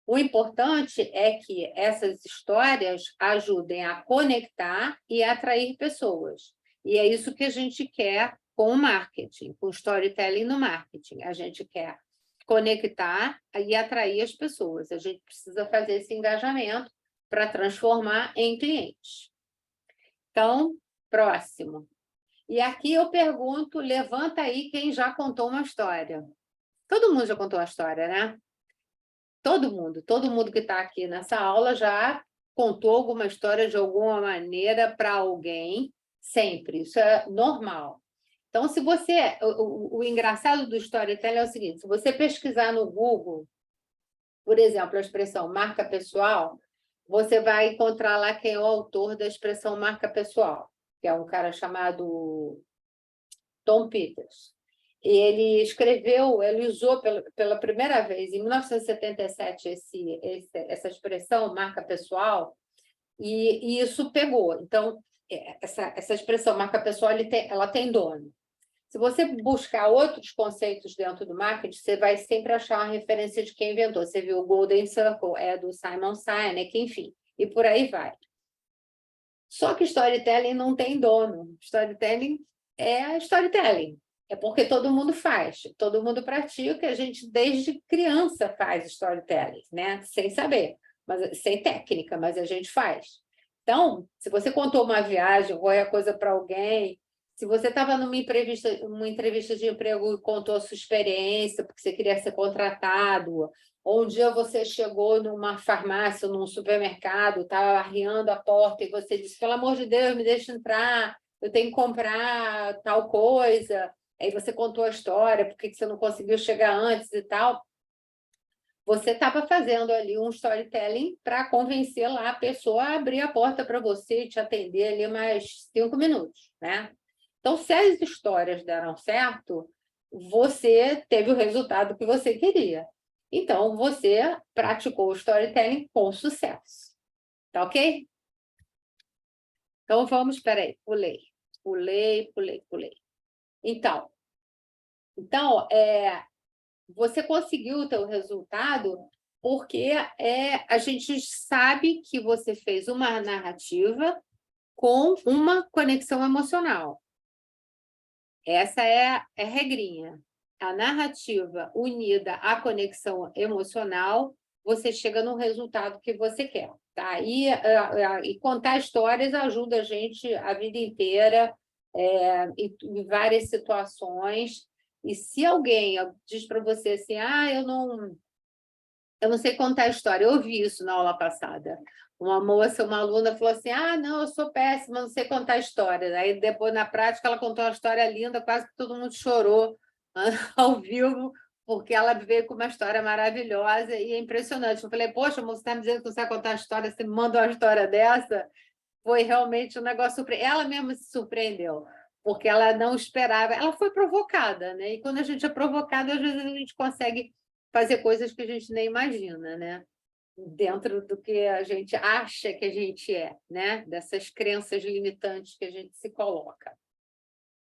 O importante é que essas histórias ajudem a conectar e atrair pessoas. E é isso que a gente quer com o marketing, com o storytelling no marketing. A gente quer conectar e atrair as pessoas. A gente precisa fazer esse engajamento para transformar em clientes. Então, próximo. E aqui eu pergunto, levanta aí quem já contou uma história. Todo mundo já contou uma história, né? Todo mundo que está aqui nessa aula já contou alguma história de alguma maneira para alguém, sempre. Isso é normal. Então, se você... O engraçado do storytelling é o seguinte, se você pesquisar no Google, por exemplo, a expressão marca pessoal, você vai encontrar lá quem é o autor da expressão marca pessoal, que é um cara chamado Tom Peters. Ele usou pela primeira vez, em 1977, essa expressão, marca pessoal, e isso pegou. Então, essa expressão, marca pessoal, ela tem dono. Se você buscar outros conceitos dentro do marketing, você vai sempre achar uma referência de quem inventou. Você viu o Golden Circle, do Simon Sinek, enfim, e por aí vai. Só que storytelling não tem dono. Storytelling é storytelling. É porque todo mundo faz, todo mundo pratica, a gente desde criança faz storytelling, né? Sem saber, sem técnica, mas a gente faz. Então, se você contou uma viagem, qualquer coisa para alguém, se você estava numa entrevista de emprego e contou a sua experiência, porque você queria ser contratado, ou um dia você chegou numa farmácia, num supermercado, estava arriando a porta e você disse, pelo amor de Deus, me deixa entrar, eu tenho que comprar tal coisa. Aí você contou a história, por que você não conseguiu chegar antes e tal. você estava fazendo ali um storytelling para convencer lá a pessoa a abrir a porta para você e te atender ali mais 5 minutos, né? Então, se as histórias deram certo, você teve o resultado que você queria. Então, você praticou o storytelling com sucesso. Tá ok? Então, vamos, espera aí, pulei. Então, você conseguiu o teu resultado porque a gente sabe que você fez uma narrativa com uma conexão emocional. Essa é a regrinha. A narrativa unida à conexão emocional, você chega no resultado que você quer. Tá? E contar histórias ajuda a gente a vida inteira, em várias situações. E se alguém diz para você assim, eu não sei contar história, eu ouvi isso na aula passada. Uma aluna falou assim, não, eu sou péssima, não sei contar história. Aí depois, na prática, ela contou uma história linda, quase que todo mundo chorou ao vivo, porque ela veio com uma história maravilhosa e é impressionante. Eu falei, poxa, você está me dizendo que não sabe contar história, você me manda uma história dessa? Foi realmente um negócio surpreendente. Ela mesma se surpreendeu, porque ela não esperava, ela foi provocada, né? E quando a gente é provocado, às vezes a gente consegue fazer coisas que a gente nem imagina, né? Dentro do que a gente acha que a gente é, né? Dessas crenças limitantes que a gente se coloca.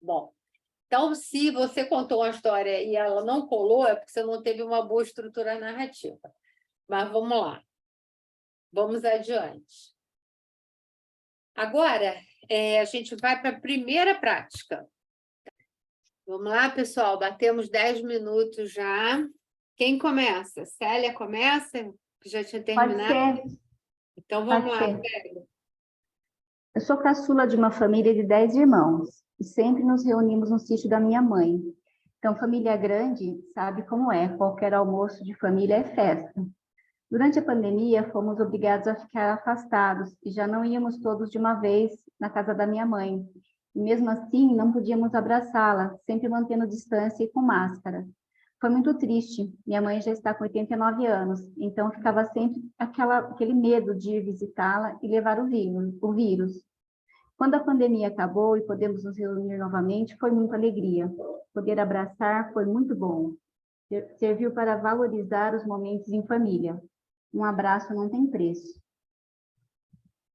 Bom, então, se você contou uma história e ela não colou, é porque você não teve uma boa estrutura narrativa. Mas vamos lá. Vamos adiante. Agora, a gente vai para a primeira prática. Vamos lá, pessoal? Batemos 10 minutos já. Quem começa? Célia começa? Que já tinha Pode terminado? ser, Então, vamos pode lá, ser. Célia. Eu sou caçula de uma família de 10 irmãos e sempre nos reunimos no sítio da minha mãe. Então, família grande sabe como é, qualquer almoço de família é festa. Durante a pandemia, fomos obrigados a ficar afastados e já não íamos todos de uma vez na casa da minha mãe. E mesmo assim, não podíamos abraçá-la, sempre mantendo distância e com máscara. Foi muito triste. Minha mãe já está com 89 anos, então ficava sempre aquele medo de ir visitá-la e levar o vírus. Quando a pandemia acabou e podemos nos reunir novamente, foi muita alegria. Poder abraçar foi muito bom. Serviu para valorizar os momentos em família. Um abraço não tem preço.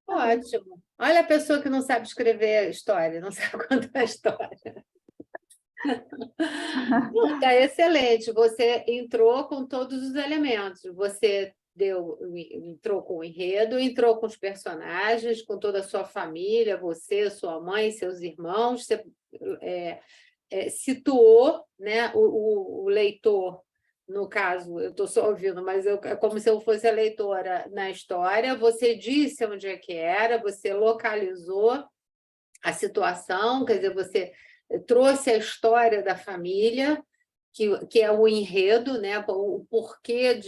Ótimo. Olha a pessoa que não sabe escrever história, não sabe contar história. Está excelente. Você entrou com todos os elementos. Você entrou com o enredo, entrou com os personagens, com toda a sua família, você, sua mãe, seus irmãos. Você situou, né, o leitor, no caso, eu estou só ouvindo, mas é como se eu fosse a leitora na história. Você disse onde é que era, você localizou a situação, quer dizer, você trouxe a história da família, que é o enredo, né? O porquê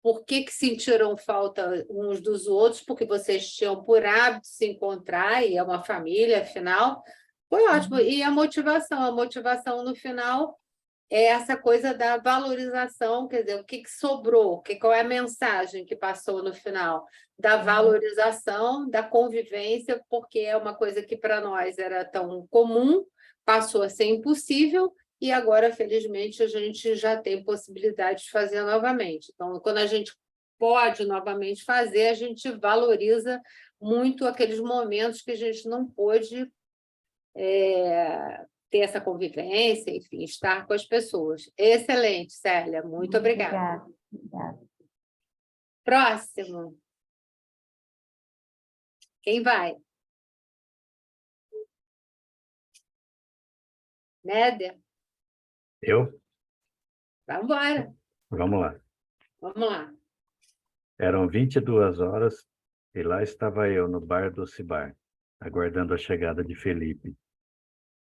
por que sentiram falta uns dos outros, porque vocês tinham por hábito se encontrar, e é uma família, afinal. Foi ótimo. E a motivação no final é essa coisa da valorização, quer dizer, o que sobrou, qual é a mensagem que passou no final? Da valorização, da convivência, porque é uma coisa que para nós era tão comum, passou a ser impossível, e agora, felizmente, a gente já tem possibilidade de fazer novamente. Então, quando a gente pode novamente fazer, a gente valoriza muito aqueles momentos que a gente não pôde ter essa convivência, enfim, estar com as pessoas. Excelente, Célia, muito obrigada. Obrigada. Próximo. Quem vai? Néder? Eu? Vamos embora. Vamos lá. Vamos lá. Eram 22 horas e lá estava eu no bar do Cibar, aguardando a chegada de Felipe.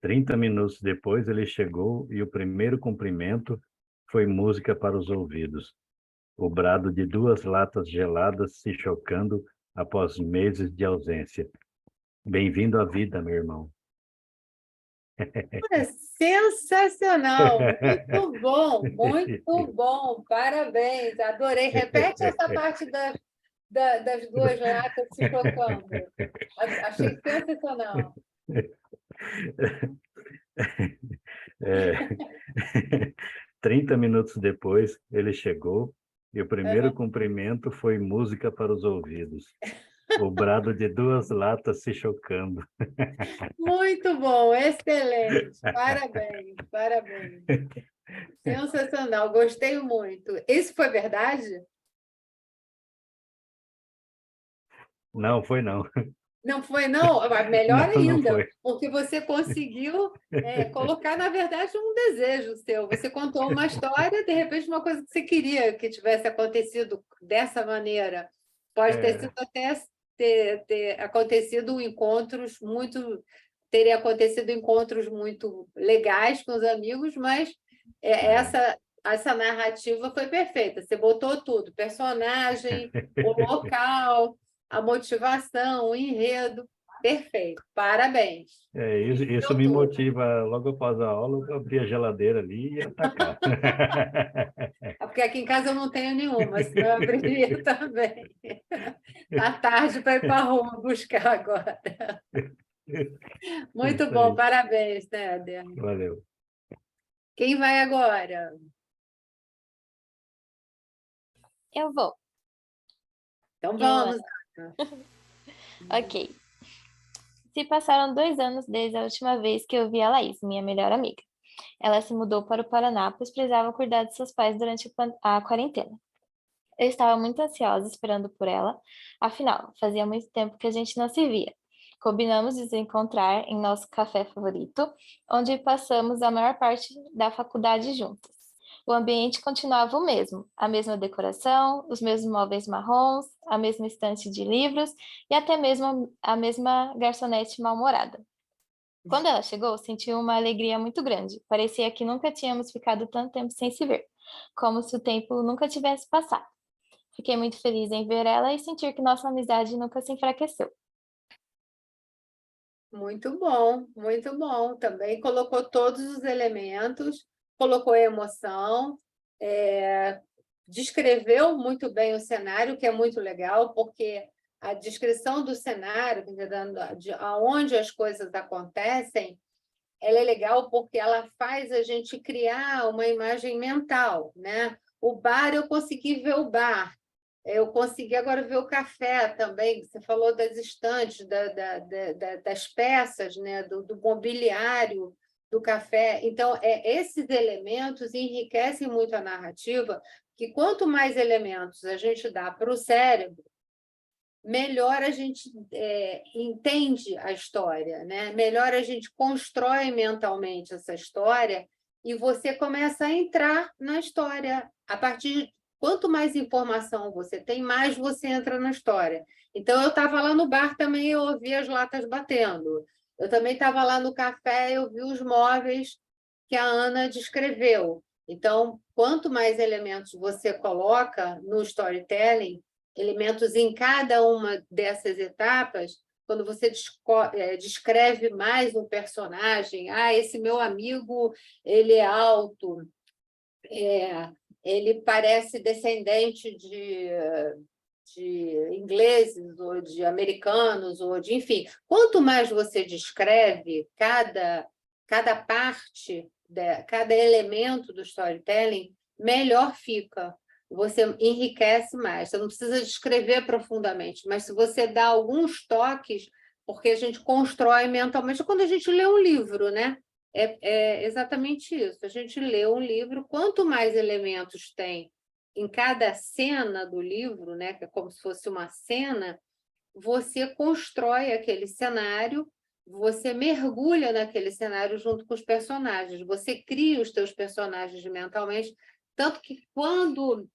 30 minutos depois ele chegou e o primeiro cumprimento foi música para os ouvidos. O brado de 2 latas geladas se chocando após meses de ausência. Bem-vindo à vida, meu irmão. Sensacional, muito bom, parabéns, adorei. Repete essa parte das duas latas se tocando. Achei sensacional. É, 30 minutos depois, ele chegou e o primeiro cumprimento foi música para os ouvidos. O brado de duas latas se chocando. Muito bom, excelente. Parabéns, parabéns. Sensacional, gostei muito. Isso foi verdade? Não, foi não. Não foi, não? Mas melhor Não ainda, foi. porque você conseguiu colocar, na verdade, um desejo seu. Você contou uma história, de repente, uma coisa que você queria que tivesse acontecido dessa maneira. Pode ter sido até ter acontecido encontros muito. Teria acontecido encontros muito legais com os amigos, mas essa narrativa foi perfeita. Você botou tudo: personagem, o local, a motivação, o enredo. Perfeito, parabéns. Isso Deu me tudo. motiva. Logo após a aula, eu abrir a geladeira ali e atacar. Porque aqui em casa eu não tenho nenhuma, senão eu abriria também. Está tarde para ir para a rua buscar agora. Muito Isso bom, aí. parabéns, Téder. Valeu. Quem vai agora? Eu vou. Então vamos. Ok. Se passaram 2 anos desde a última vez que eu vi a Laís, minha melhor amiga. Ela se mudou para o Paraná, pois precisava cuidar de seus pais durante a quarentena. Eu estava muito ansiosa esperando por ela, afinal, fazia muito tempo que a gente não se via. Combinamos de nos encontrar em nosso café favorito, onde passamos a maior parte da faculdade juntas. O ambiente continuava o mesmo, a mesma decoração, os mesmos móveis marrons, a mesma estante de livros e até mesmo a mesma garçonete mal-humorada. Quando ela chegou, senti uma alegria muito grande. Parecia que nunca tínhamos ficado tanto tempo sem se ver, como se o tempo nunca tivesse passado. Fiquei muito feliz em ver ela e sentir que nossa amizade nunca se enfraqueceu. Muito bom, muito bom. Também colocou todos os elementos, colocou emoção, descreveu muito bem o cenário, que é muito legal, porque a descrição do cenário, de aonde as coisas acontecem, ela é legal porque ela faz a gente criar uma imagem mental, né? O bar, eu consegui ver o bar. Eu consegui agora ver o café também. Você falou das estantes, das peças, né? do mobiliário do café. Então, esses elementos enriquecem muito a narrativa, que quanto mais elementos a gente dá para o cérebro, melhor a gente entende a história, né? Melhor a gente constrói mentalmente essa história e você começa a entrar na história. A partir quanto mais informação você tem, mais você entra na história. Então, eu estava lá no bar também, eu ouvi as latas batendo. Eu também estava lá no café, eu vi os móveis que a Ana descreveu. Então, quanto mais elementos você coloca no storytelling, elementos em cada uma dessas etapas, quando você descreve mais um personagem, esse meu amigo, ele é alto, ele parece descendente de ingleses ou de americanos, enfim. Quanto mais você descreve cada parte, cada elemento do storytelling, melhor fica. Você enriquece mais. Você não precisa descrever profundamente, mas se você dá alguns toques, porque a gente constrói mentalmente, quando a gente lê um livro, né? É exatamente isso. A gente lê um livro, quanto mais elementos tem em cada cena do livro, né, que é como se fosse uma cena, você constrói aquele cenário, você mergulha naquele cenário junto com os personagens, você cria os teus personagens mentalmente, tanto que quando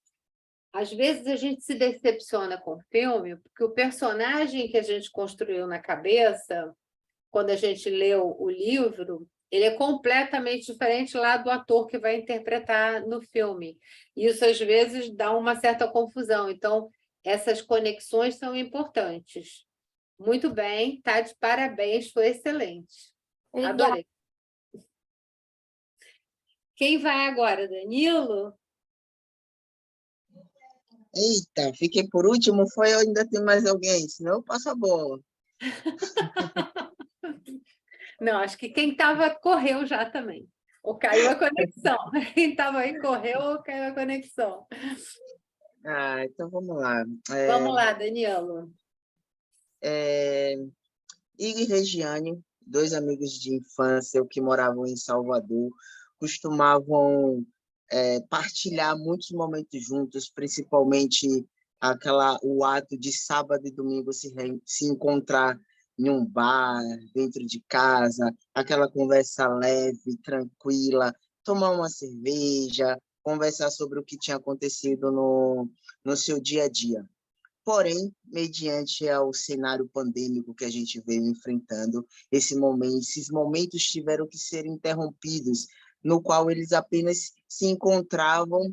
às vezes a gente se decepciona com o filme, porque o personagem que a gente construiu na cabeça, quando a gente leu o livro, ele é completamente diferente lá do ator que vai interpretar no filme. Isso, às vezes, dá uma certa confusão. Então, essas conexões são importantes. Muito bem, tá de parabéns, foi excelente. Obrigada. Adorei. Quem vai agora, Danilo? Eita, fiquei por último, foi ou ainda tem mais alguém? Senão eu passo a bola. Não, acho que quem estava correu já também. Ou caiu a conexão. Quem estava aí correu ou caiu a conexão. Ah, então vamos lá. Vamos lá, Danilo. Igor e Regiane, dois amigos de infância que moravam em Salvador, costumavam partilhar muitos momentos juntos, principalmente o ato de sábado e domingo se encontrar em um bar, dentro de casa, aquela conversa leve, tranquila, tomar uma cerveja, conversar sobre o que tinha acontecido no seu dia a dia. Porém, mediante ao cenário pandêmico que a gente veio enfrentando, esses momentos tiveram que ser interrompidos, no qual eles apenas se encontravam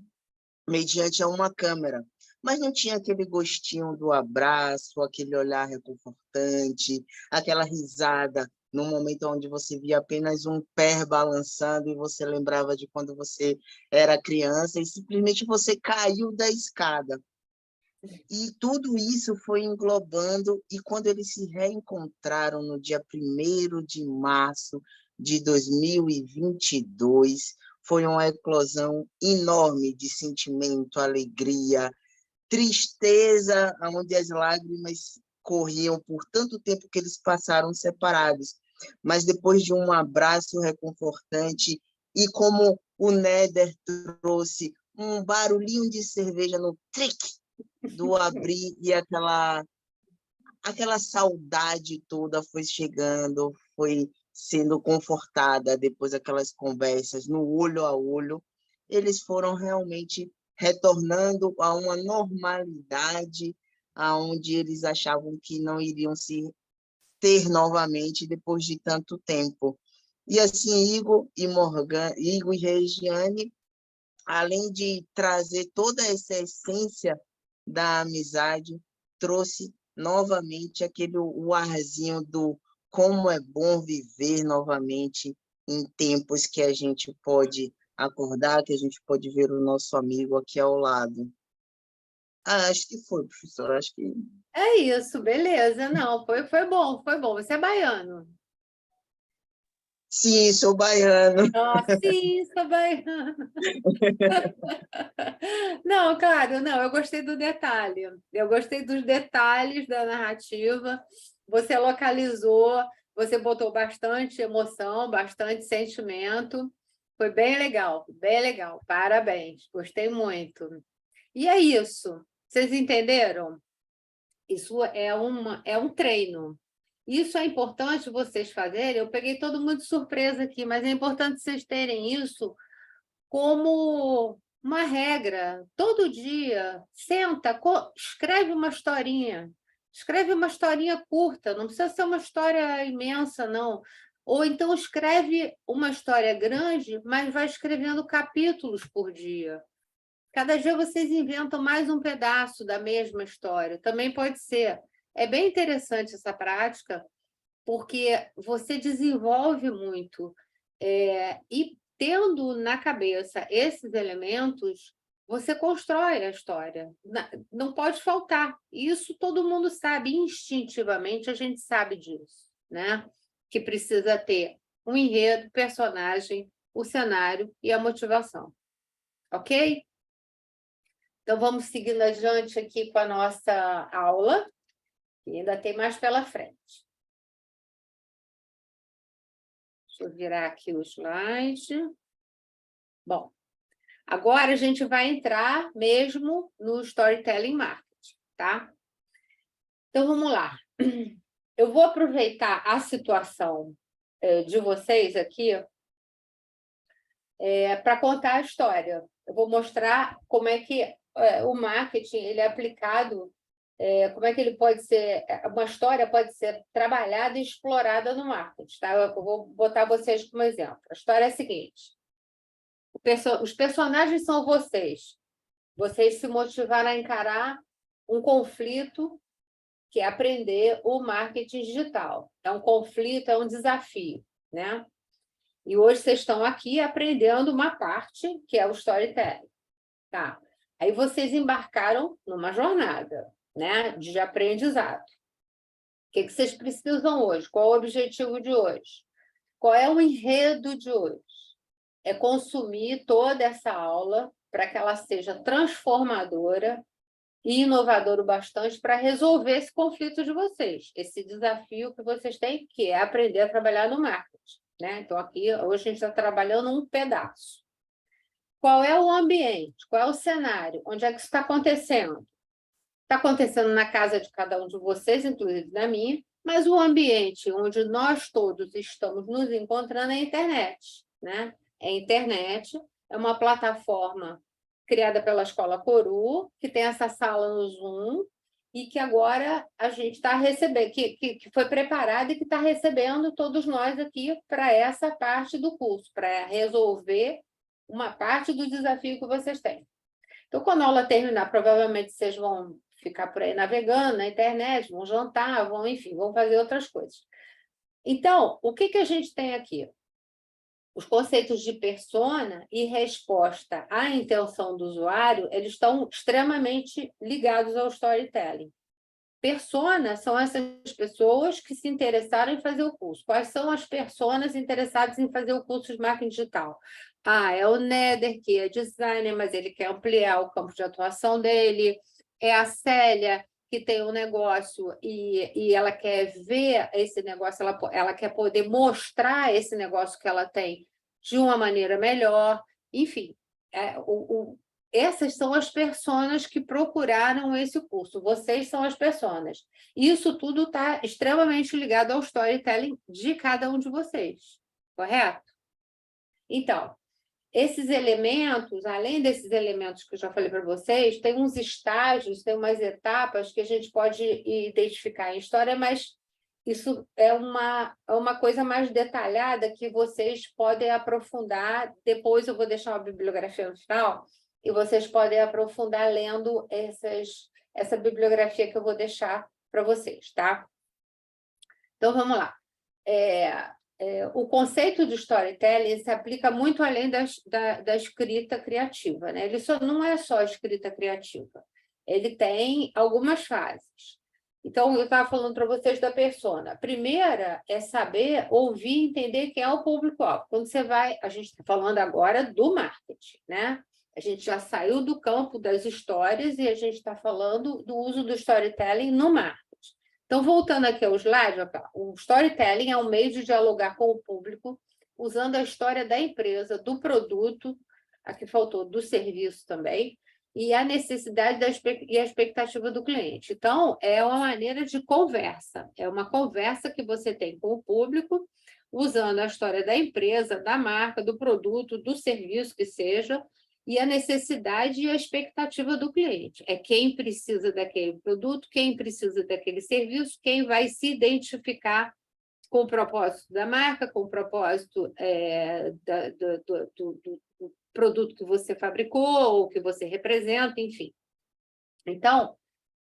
mediante a uma câmera, mas não tinha aquele gostinho do abraço, aquele olhar reconfortante, aquela risada, no momento onde você via apenas um pé balançando e você lembrava de quando você era criança e simplesmente você caiu da escada. E tudo isso foi englobando, e quando eles se reencontraram no dia 1º de março de 2022, foi uma eclosão enorme de sentimento, alegria, tristeza, onde as lágrimas corriam por tanto tempo que eles passaram separados. Mas depois de um abraço reconfortante, e como o Néder trouxe um barulhinho de cerveja no trick, do abrir e aquela saudade toda foi chegando, foi sendo confortada depois daquelas conversas no olho a olho, eles foram realmente retornando a uma normalidade aonde eles achavam que não iriam se ter novamente depois de tanto tempo. E assim, Igor e Regiane, além de trazer toda essa essência da amizade, trouxe novamente o arzinho do como é bom viver novamente em tempos que a gente pode acordar, que a gente pode ver o nosso amigo aqui ao lado. Acho que foi, professor, acho que... É isso, beleza. Não, foi bom, foi bom. Você é baiano? Sim, sou baiano. Sim, sou baiano. Não, claro, não, eu gostei do detalhe. Eu gostei dos detalhes da narrativa. Você localizou, você botou bastante emoção, bastante sentimento. Foi bem legal, bem legal. Parabéns, gostei muito. E é isso. Vocês entenderam? Isso é um treino. Isso é importante vocês fazerem. Eu peguei todo mundo de surpresa aqui, mas é importante vocês terem isso como uma regra. Todo dia, senta, escreve uma historinha. Escreve uma historinha curta, não precisa ser uma história imensa, não. Ou então escreve uma história grande, mas vai escrevendo capítulos por dia. Cada dia vocês inventam mais um pedaço da mesma história. Também pode ser. É bem interessante essa prática, porque você desenvolve muito. E tendo na cabeça esses elementos, você constrói a história. Não pode faltar. Isso todo mundo sabe, instintivamente a gente sabe disso, né? Que precisa ter um enredo, personagem, o cenário e a motivação. Ok? Então, vamos seguindo adiante aqui com a nossa aula, que ainda tem mais pela frente. Deixa eu virar aqui o slide. Bom, agora a gente vai entrar mesmo no Storytelling Marketing, tá? Então, vamos lá. Eu vou aproveitar a situação de vocês aqui para contar a história. Eu vou mostrar como é que o marketing ele é aplicado, como é que ele pode ser, uma história pode ser trabalhada e explorada no marketing, tá? Eu vou botar vocês como exemplo. A história é a seguinte: os personagens são vocês. Vocês se motivaram a encarar um conflito que é aprender o marketing digital. É um conflito, é um desafio, né? E hoje vocês estão aqui aprendendo uma parte, que é o storytelling. Tá? Aí vocês embarcaram numa jornada, né, de aprendizado. O que vocês precisam hoje? Qual o objetivo de hoje? Qual é o enredo de hoje? É consumir toda essa aula para que ela seja transformadora e inovadora o bastante para resolver esse conflito de vocês, esse desafio que vocês têm, que é aprender a trabalhar no marketing, né? Então, aqui, hoje a gente está trabalhando um pedaço. Qual é o ambiente? Qual é o cenário? Onde é que isso está acontecendo? Está acontecendo na casa de cada um de vocês, inclusive na minha, mas o ambiente onde nós todos estamos nos encontrando é a internet, né? É a internet, é uma plataforma criada pela Escola Coru, que tem essa sala no Zoom, e que agora a gente está recebendo, que foi preparada e que está recebendo todos nós aqui para essa parte do curso, para resolver uma parte do desafio que vocês têm. Então, quando a aula terminar, provavelmente vocês vão ficar por aí navegando na internet, vão jantar, vão, enfim, vão fazer outras coisas. Então, o que a gente tem aqui? Os conceitos de persona e resposta à intenção do usuário, eles estão extremamente ligados ao storytelling. Persona são essas pessoas que se interessaram em fazer o curso. Quais são as personas interessadas em fazer o curso de marketing digital? É o Néder, que é designer, mas ele quer ampliar o campo de atuação dele. É a Célia, que tem um negócio e ela quer ver esse negócio, ela quer poder mostrar esse negócio que ela tem de uma maneira melhor. Enfim, essas são as personas que procuraram esse curso. Vocês são as personas. Isso tudo está extremamente ligado ao storytelling de cada um de vocês, correto? Então, esses elementos, além desses elementos que eu já falei para vocês, tem uns estágios, tem umas etapas que a gente pode identificar em história, mas isso é uma coisa mais detalhada que vocês podem aprofundar. Depois eu vou deixar uma bibliografia no final, e vocês podem aprofundar lendo essa bibliografia que eu vou deixar para vocês, tá? Então, vamos lá. O conceito de storytelling se aplica muito além da escrita criativa, né? Ele não é só escrita criativa, ele tem algumas fases. Então, eu estava falando para vocês da persona. A primeira é saber ouvir e entender quem é o público-alvo. Quando você vai... A gente está falando agora do marketing, né? A gente já saiu do campo das histórias e a gente está falando do uso do storytelling no marketing. Então, voltando aqui ao slide, o storytelling é um meio de dialogar com o público, usando a história da empresa, do produto, aqui faltou, do serviço também, e a necessidade e a expectativa do cliente. Então, é uma maneira de conversa, é uma conversa que você tem com o público, usando a história da empresa, da marca, do produto, do serviço que seja, e a necessidade e a expectativa do cliente. É quem precisa daquele produto, quem precisa daquele serviço, quem vai se identificar com o propósito da marca, com o propósito do produto que você fabricou ou que você representa, enfim. Então,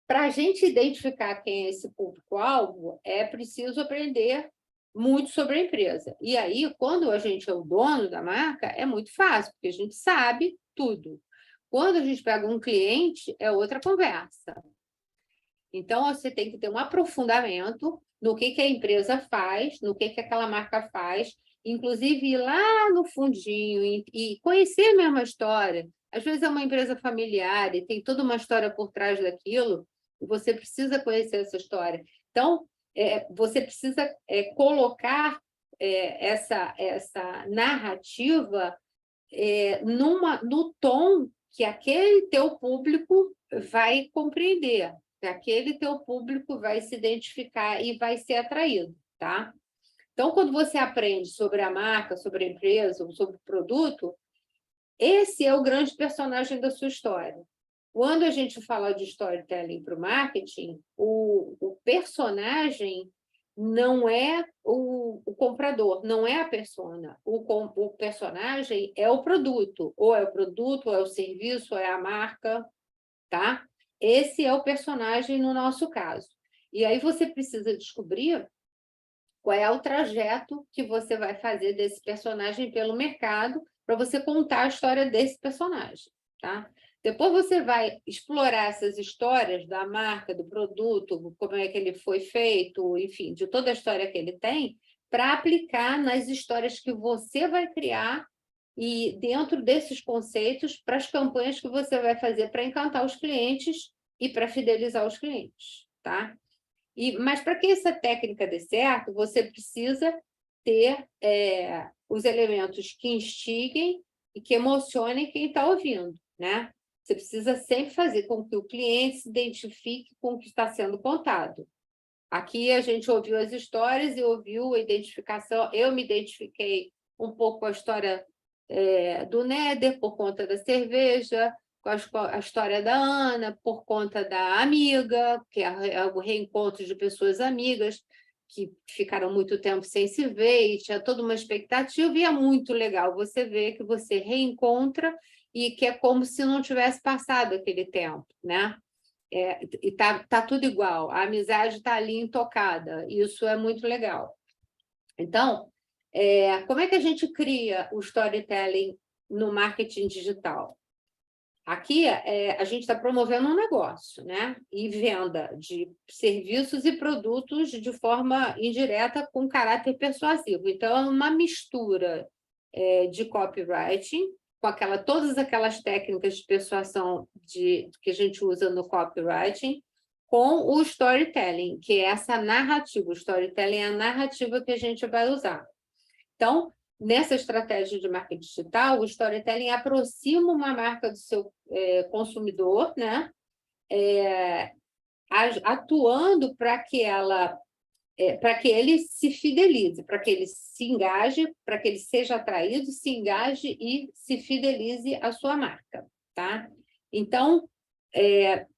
para a gente identificar quem é esse público-alvo, é preciso aprender muito sobre a empresa. E aí, quando a gente é o dono da marca, é muito fácil, porque a gente sabe tudo. Quando a gente pega um cliente, é outra conversa. Então, você tem que ter um aprofundamento no que a empresa faz, no que aquela marca faz, inclusive ir lá no fundinho e conhecer mesmo a história. Às vezes é uma empresa familiar e tem toda uma história por trás daquilo, e você precisa conhecer essa história. Então, você precisa colocar essa narrativa no tom que aquele teu público vai compreender, que aquele teu público vai se identificar e vai ser atraído, tá? Então, quando você aprende sobre a marca, sobre a empresa, sobre o produto, esse é o grande personagem da sua história. Quando a gente fala de storytelling para o marketing, o personagem não é o comprador, não é a persona. O personagem é o produto, ou é o serviço, ou é a marca, tá? Esse é o personagem no nosso caso. E aí você precisa descobrir Qual é o trajeto que você vai fazer desse personagem pelo mercado para você contar a história desse personagem, tá? Depois você vai explorar essas histórias da marca, do produto, como é que ele foi feito, enfim, de toda a história que ele tem, para aplicar nas histórias que você vai criar e dentro desses conceitos para as campanhas que você vai fazer para encantar os clientes e para fidelizar os clientes, tá? Mas para que essa técnica dê certo, você precisa ter os elementos que instiguem e que emocionem quem está ouvindo, né? Você precisa sempre fazer com que o cliente se identifique com o que está sendo contado. Aqui a gente ouviu as histórias e ouviu a identificação. Eu me identifiquei um pouco com a história do Néder, por conta da cerveja, com a história da Ana, por conta da amiga, que é o reencontro de pessoas amigas que ficaram muito tempo sem se ver, e tinha toda uma expectativa, e é muito legal você ver que você reencontra e que é como se não tivesse passado aquele tempo, né? E tá tudo igual, a amizade está ali intocada, isso é muito legal. Então, como é que a gente cria o storytelling no marketing digital? Aqui, a gente está promovendo um negócio, né? E venda de serviços e produtos de forma indireta com caráter persuasivo. Então, é uma mistura de copywriting, com todas aquelas técnicas de persuasão que a gente usa no copywriting, com o storytelling, que é essa narrativa. O storytelling é a narrativa que a gente vai usar. Então, nessa estratégia de marketing digital, o storytelling aproxima uma marca do seu consumidor, né? Atuando para que ele se fidelize, para que ele se engaje, para que ele seja atraído, se engaje e se fidelize à sua marca, tá? Então,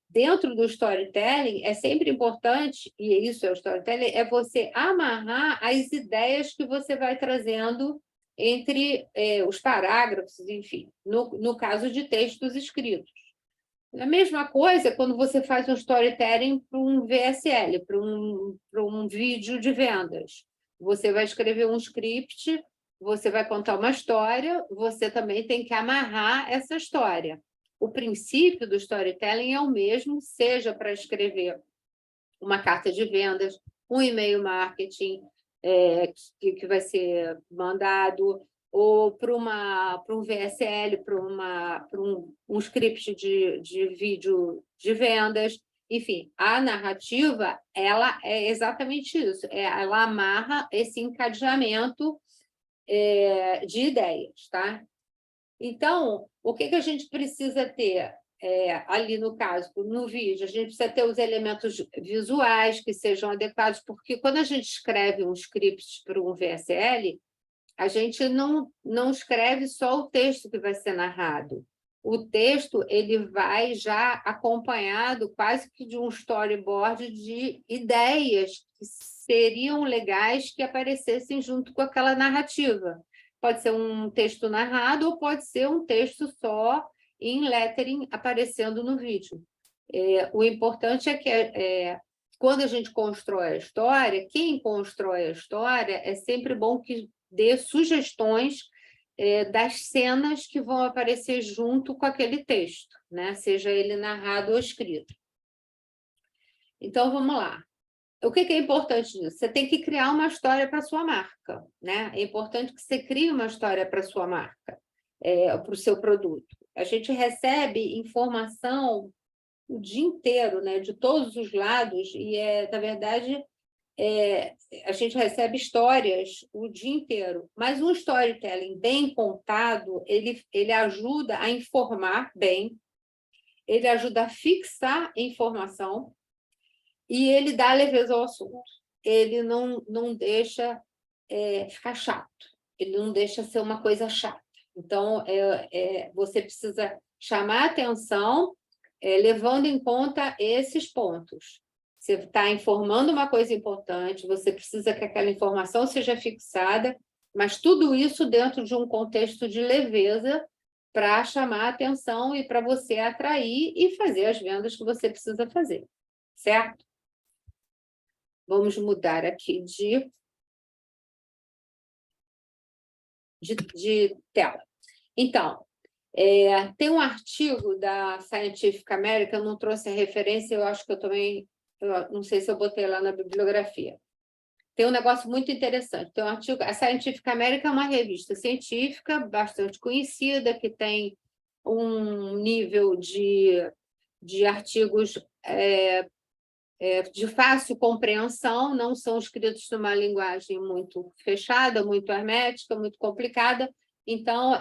dentro do storytelling, é sempre importante, e isso é o storytelling, é você amarrar as ideias que você vai trazendo entre os parágrafos, enfim, no caso de textos escritos. A mesma coisa quando você faz um storytelling para um VSL, para um vídeo de vendas. Você vai escrever um script, você vai contar uma história, você também tem que amarrar essa história. O princípio do storytelling é o mesmo, seja para escrever uma carta de vendas, um e-mail marketing que vai ser mandado, ou para um VSL, para um script de vídeo de vendas. Enfim, a narrativa ela é exatamente isso, ela amarra esse encadeamento de ideias, tá? Então, o que a gente precisa ter ali no caso, no vídeo? A gente precisa ter os elementos visuais que sejam adequados, porque quando a gente escreve um script para um VSL, a gente não escreve só o texto que vai ser narrado. O texto ele vai já acompanhado quase que de um storyboard de ideias que seriam legais que aparecessem junto com aquela narrativa. Pode ser um texto narrado ou pode ser um texto só em lettering aparecendo no vídeo. O importante é que quando a gente constrói a história, quem constrói a história é sempre bom que dê sugestões das cenas que vão aparecer junto com aquele texto, né? Seja ele narrado ou escrito. Então, vamos lá. O que é importante nisso? Você tem que criar uma história para a sua marca, né? É importante que você crie uma história para a sua marca, para o seu produto. A gente recebe informação o dia inteiro, né? De todos os lados, e, na verdade, a gente recebe histórias o dia inteiro, mas um storytelling bem contado, ele ajuda a informar bem, ele ajuda a fixar informação e ele dá leveza ao assunto. Ele não deixa ficar chato, ele não deixa ser uma coisa chata. Então, você precisa chamar a atenção levando em conta esses pontos. Você está informando uma coisa importante, você precisa que aquela informação seja fixada, mas tudo isso dentro de um contexto de leveza para chamar a atenção e para você atrair e fazer as vendas que você precisa fazer, certo? Vamos mudar aqui de de tela. Então, tem um artigo da Scientific American, eu não trouxe a referência, eu acho que eu não sei se eu botei lá na bibliografia. Tem um negócio muito interessante. Tem um artigo, a Scientific American é uma revista científica bastante conhecida, que tem um nível de artigos de fácil compreensão, não são escritos numa linguagem muito fechada, muito hermética, muito complicada. Então,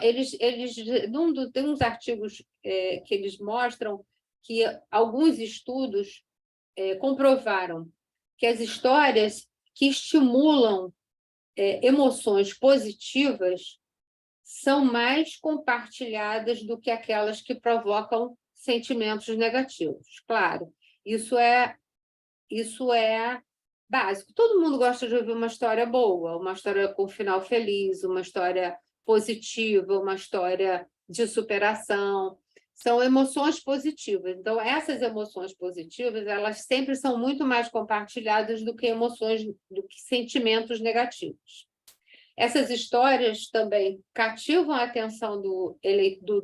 tem uns artigos que eles mostram que alguns estudos comprovaram que as histórias que estimulam emoções positivas são mais compartilhadas do que aquelas que provocam sentimentos negativos. Claro, isso é básico. Todo mundo gosta de ouvir uma história boa, uma história com final feliz, uma história positiva, uma história de superação. São emoções positivas. Então, essas emoções positivas, elas sempre são muito mais compartilhadas do que sentimentos negativos. Essas histórias também cativam a atenção do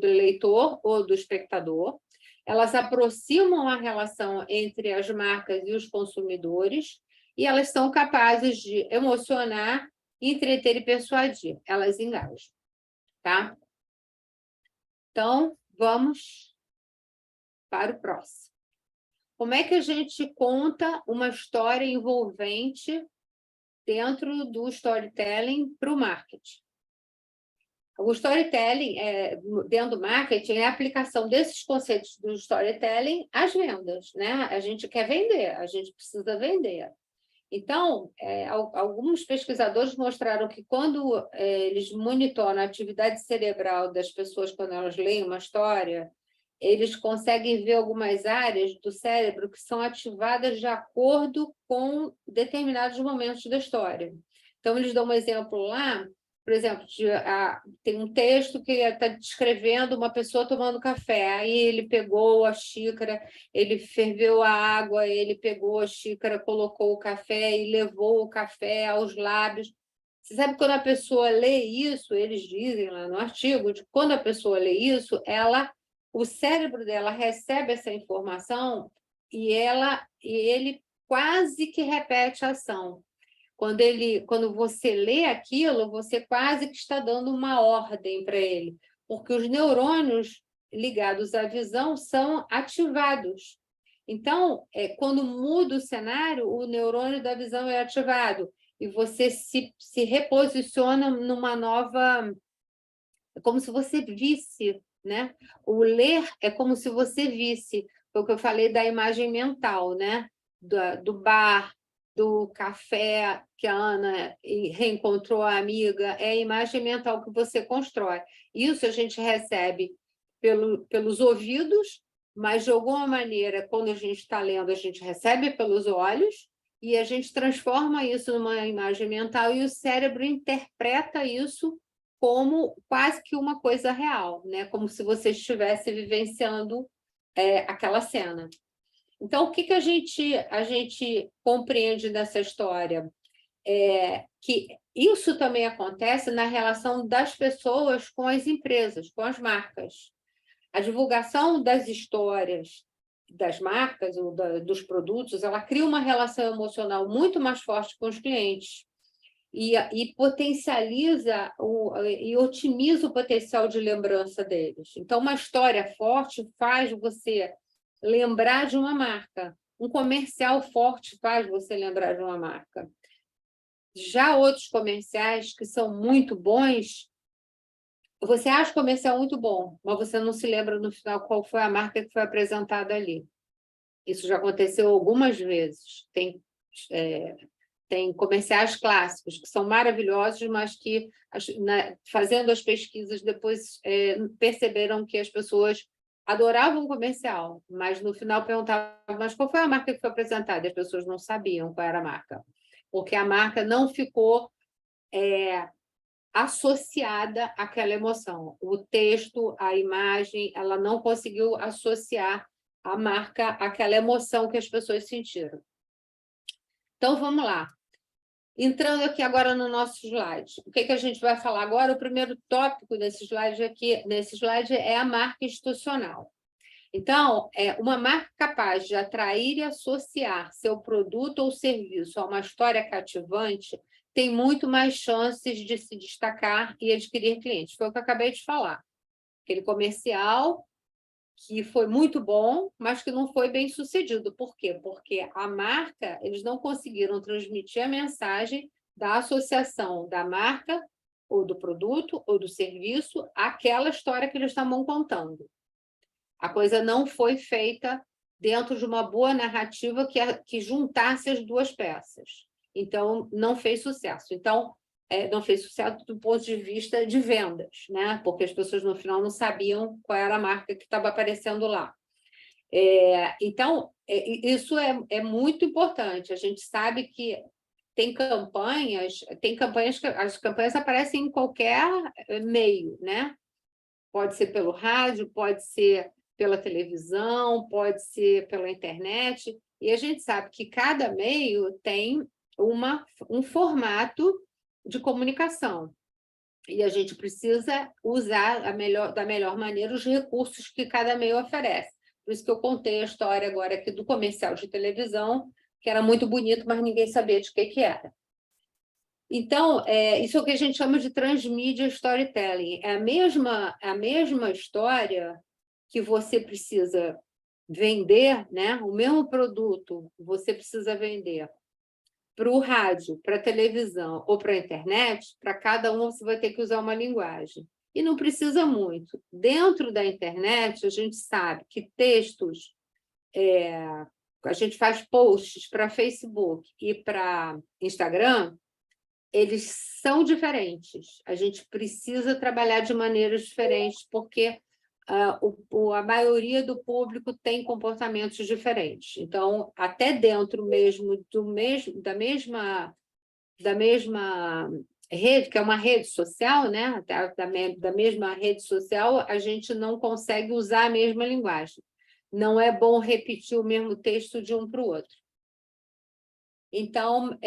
leitor ou do espectador. Elas aproximam a relação entre as marcas e os consumidores e elas são capazes de emocionar, entreter e persuadir. Elas engajam, tá? Então, vamos para o próximo. Como é que a gente conta uma história envolvente dentro do storytelling para o marketing? O storytelling, dentro do marketing, é a aplicação desses conceitos do storytelling às vendas, né? A gente quer vender, a gente precisa vender. Então, alguns pesquisadores mostraram que quando eles monitoram a atividade cerebral das pessoas quando elas leem uma história, eles conseguem ver algumas áreas do cérebro que são ativadas de acordo com determinados momentos da história. Então, eles dão um exemplo lá, por exemplo, tem um texto que está descrevendo uma pessoa tomando café, aí ele pegou a xícara, ele ferveu a água, ele pegou a xícara, colocou o café e levou o café aos lábios. Você sabe que quando a pessoa lê isso, eles dizem lá no artigo, de quando a pessoa lê isso, o cérebro dela recebe essa informação e ele quase que repete a ação. Quando você lê aquilo, você quase que está dando uma ordem para ele, porque os neurônios ligados à visão são ativados. Então, quando muda o cenário, o neurônio da visão é ativado e você se reposiciona numa nova... É como se você visse, né? O ler é como se você visse, foi o que eu falei da imagem mental, né? Do bar, do café que a Ana reencontrou a amiga, é a imagem mental que você constrói. Isso a gente recebe pelos ouvidos, mas, de alguma maneira, quando a gente está lendo, a gente recebe pelos olhos e a gente transforma isso numa imagem mental e o cérebro interpreta isso como quase que uma coisa real, né? Como se você estivesse vivenciando aquela cena. Então, o que a gente compreende dessa história? Que isso também acontece na relação das pessoas com as empresas, com as marcas. A divulgação das histórias das marcas ou dos produtos, ela cria uma relação emocional muito mais forte com os clientes e potencializa e otimiza o potencial de lembrança deles. Então, uma história forte faz você lembrar de uma marca. Um comercial forte faz você lembrar de uma marca. Já outros comerciais que são muito bons, você acha o comercial muito bom, mas você não se lembra no final qual foi a marca que foi apresentada ali. Isso já aconteceu algumas vezes. Tem comerciais clássicos que são maravilhosos, mas que, fazendo as pesquisas, depois perceberam que as pessoas adoravam o comercial, mas no final perguntavam, mas qual foi a marca que foi apresentada? E as pessoas não sabiam qual era a marca, porque a marca não ficou associada àquela emoção. O texto, a imagem, ela não conseguiu associar a marca àquela emoção que as pessoas sentiram. Então, vamos lá. Entrando aqui agora no nosso slide, o que a gente vai falar agora? O primeiro tópico desse slide é a marca institucional. Então, uma marca capaz de atrair e associar seu produto ou serviço a uma história cativante tem muito mais chances de se destacar e adquirir clientes. Foi o que eu acabei de falar. Aquele comercial que foi muito bom, mas que não foi bem sucedido. Por quê? Porque a marca, eles não conseguiram transmitir a mensagem da associação da marca, ou do produto, ou do serviço, àquela história que eles estavam contando. A coisa não foi feita dentro de uma boa narrativa que juntasse as duas peças. Então, não fez sucesso. Então, não fez sucesso do ponto de vista de vendas, né? Porque as pessoas, no final, não sabiam qual era a marca que estava aparecendo lá. Então, isso é muito importante. A gente sabe que tem campanhas que as campanhas aparecem em qualquer meio, né? Pode ser pelo rádio, pode ser pela televisão, pode ser pela internet, e a gente sabe que cada meio tem um formato de comunicação, e a gente precisa usar da melhor maneira os recursos que cada meio oferece. Por isso que eu contei a história agora aqui do comercial de televisão, que era muito bonito, mas ninguém sabia de que era. Então, isso é o que a gente chama de transmídia storytelling. É a mesma história que você precisa vender, né? O mesmo produto você precisa vender para o rádio, para a televisão ou para a internet. Para cada um você vai ter que usar uma linguagem. E não precisa muito. Dentro da internet, a gente sabe que textos... a gente faz posts para Facebook e para Instagram, eles são diferentes. A gente precisa trabalhar de maneiras diferentes, porque a maioria do público tem comportamentos diferentes. Então, até dentro mesmo da mesma rede, que é uma rede social, né? Da mesma rede social, a gente não consegue usar a mesma linguagem. Não é bom repetir o mesmo texto de um para o outro. Então, o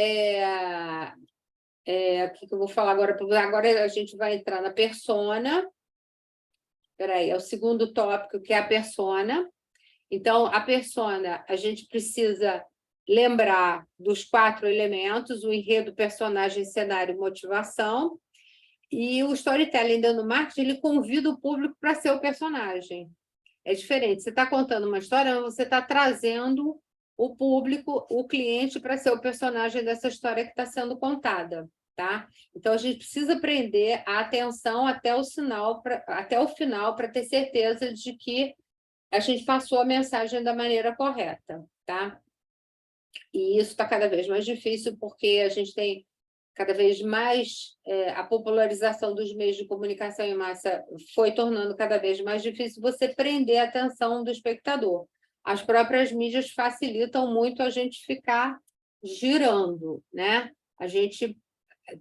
que eu vou falar agora? Agora a gente vai entrar na persona. Espera aí, é o segundo tópico, que é a persona. Então, a persona, a gente precisa lembrar dos 4 elementos: o enredo, personagem, cenário e motivação. E o storytelling dentro do marketing, ele convida o público para ser o personagem. É diferente. Você está contando uma história, mas você está trazendo o público, o cliente, para ser o personagem dessa história que está sendo contada. Tá? Então, a gente precisa prender a atenção até o final para ter certeza de que a gente passou a mensagem da maneira correta. Tá? E isso está cada vez mais difícil, porque a gente tem cada vez mais... a popularização dos meios de comunicação em massa foi tornando cada vez mais difícil você prender a atenção do espectador. As próprias mídias facilitam muito a gente ficar girando, né? A gente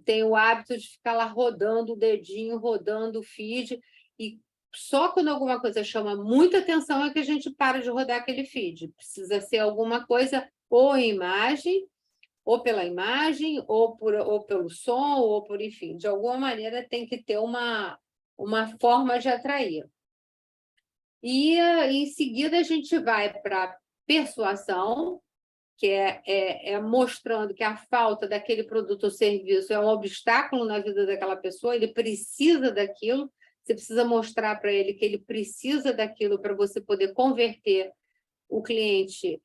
tem o hábito de ficar lá rodando o dedinho, rodando o feed, e só quando alguma coisa chama muita atenção é que a gente para de rodar aquele feed. Precisa ser alguma coisa ou em imagem, ou pela imagem, ou pelo som, ou por, enfim, de alguma maneira tem que ter uma forma de atrair. E, em seguida, a gente vai para persuasão, que é mostrando que a falta daquele produto ou serviço é um obstáculo na vida daquela pessoa, ele precisa daquilo, você precisa mostrar para ele que ele precisa daquilo para você poder converter o cliente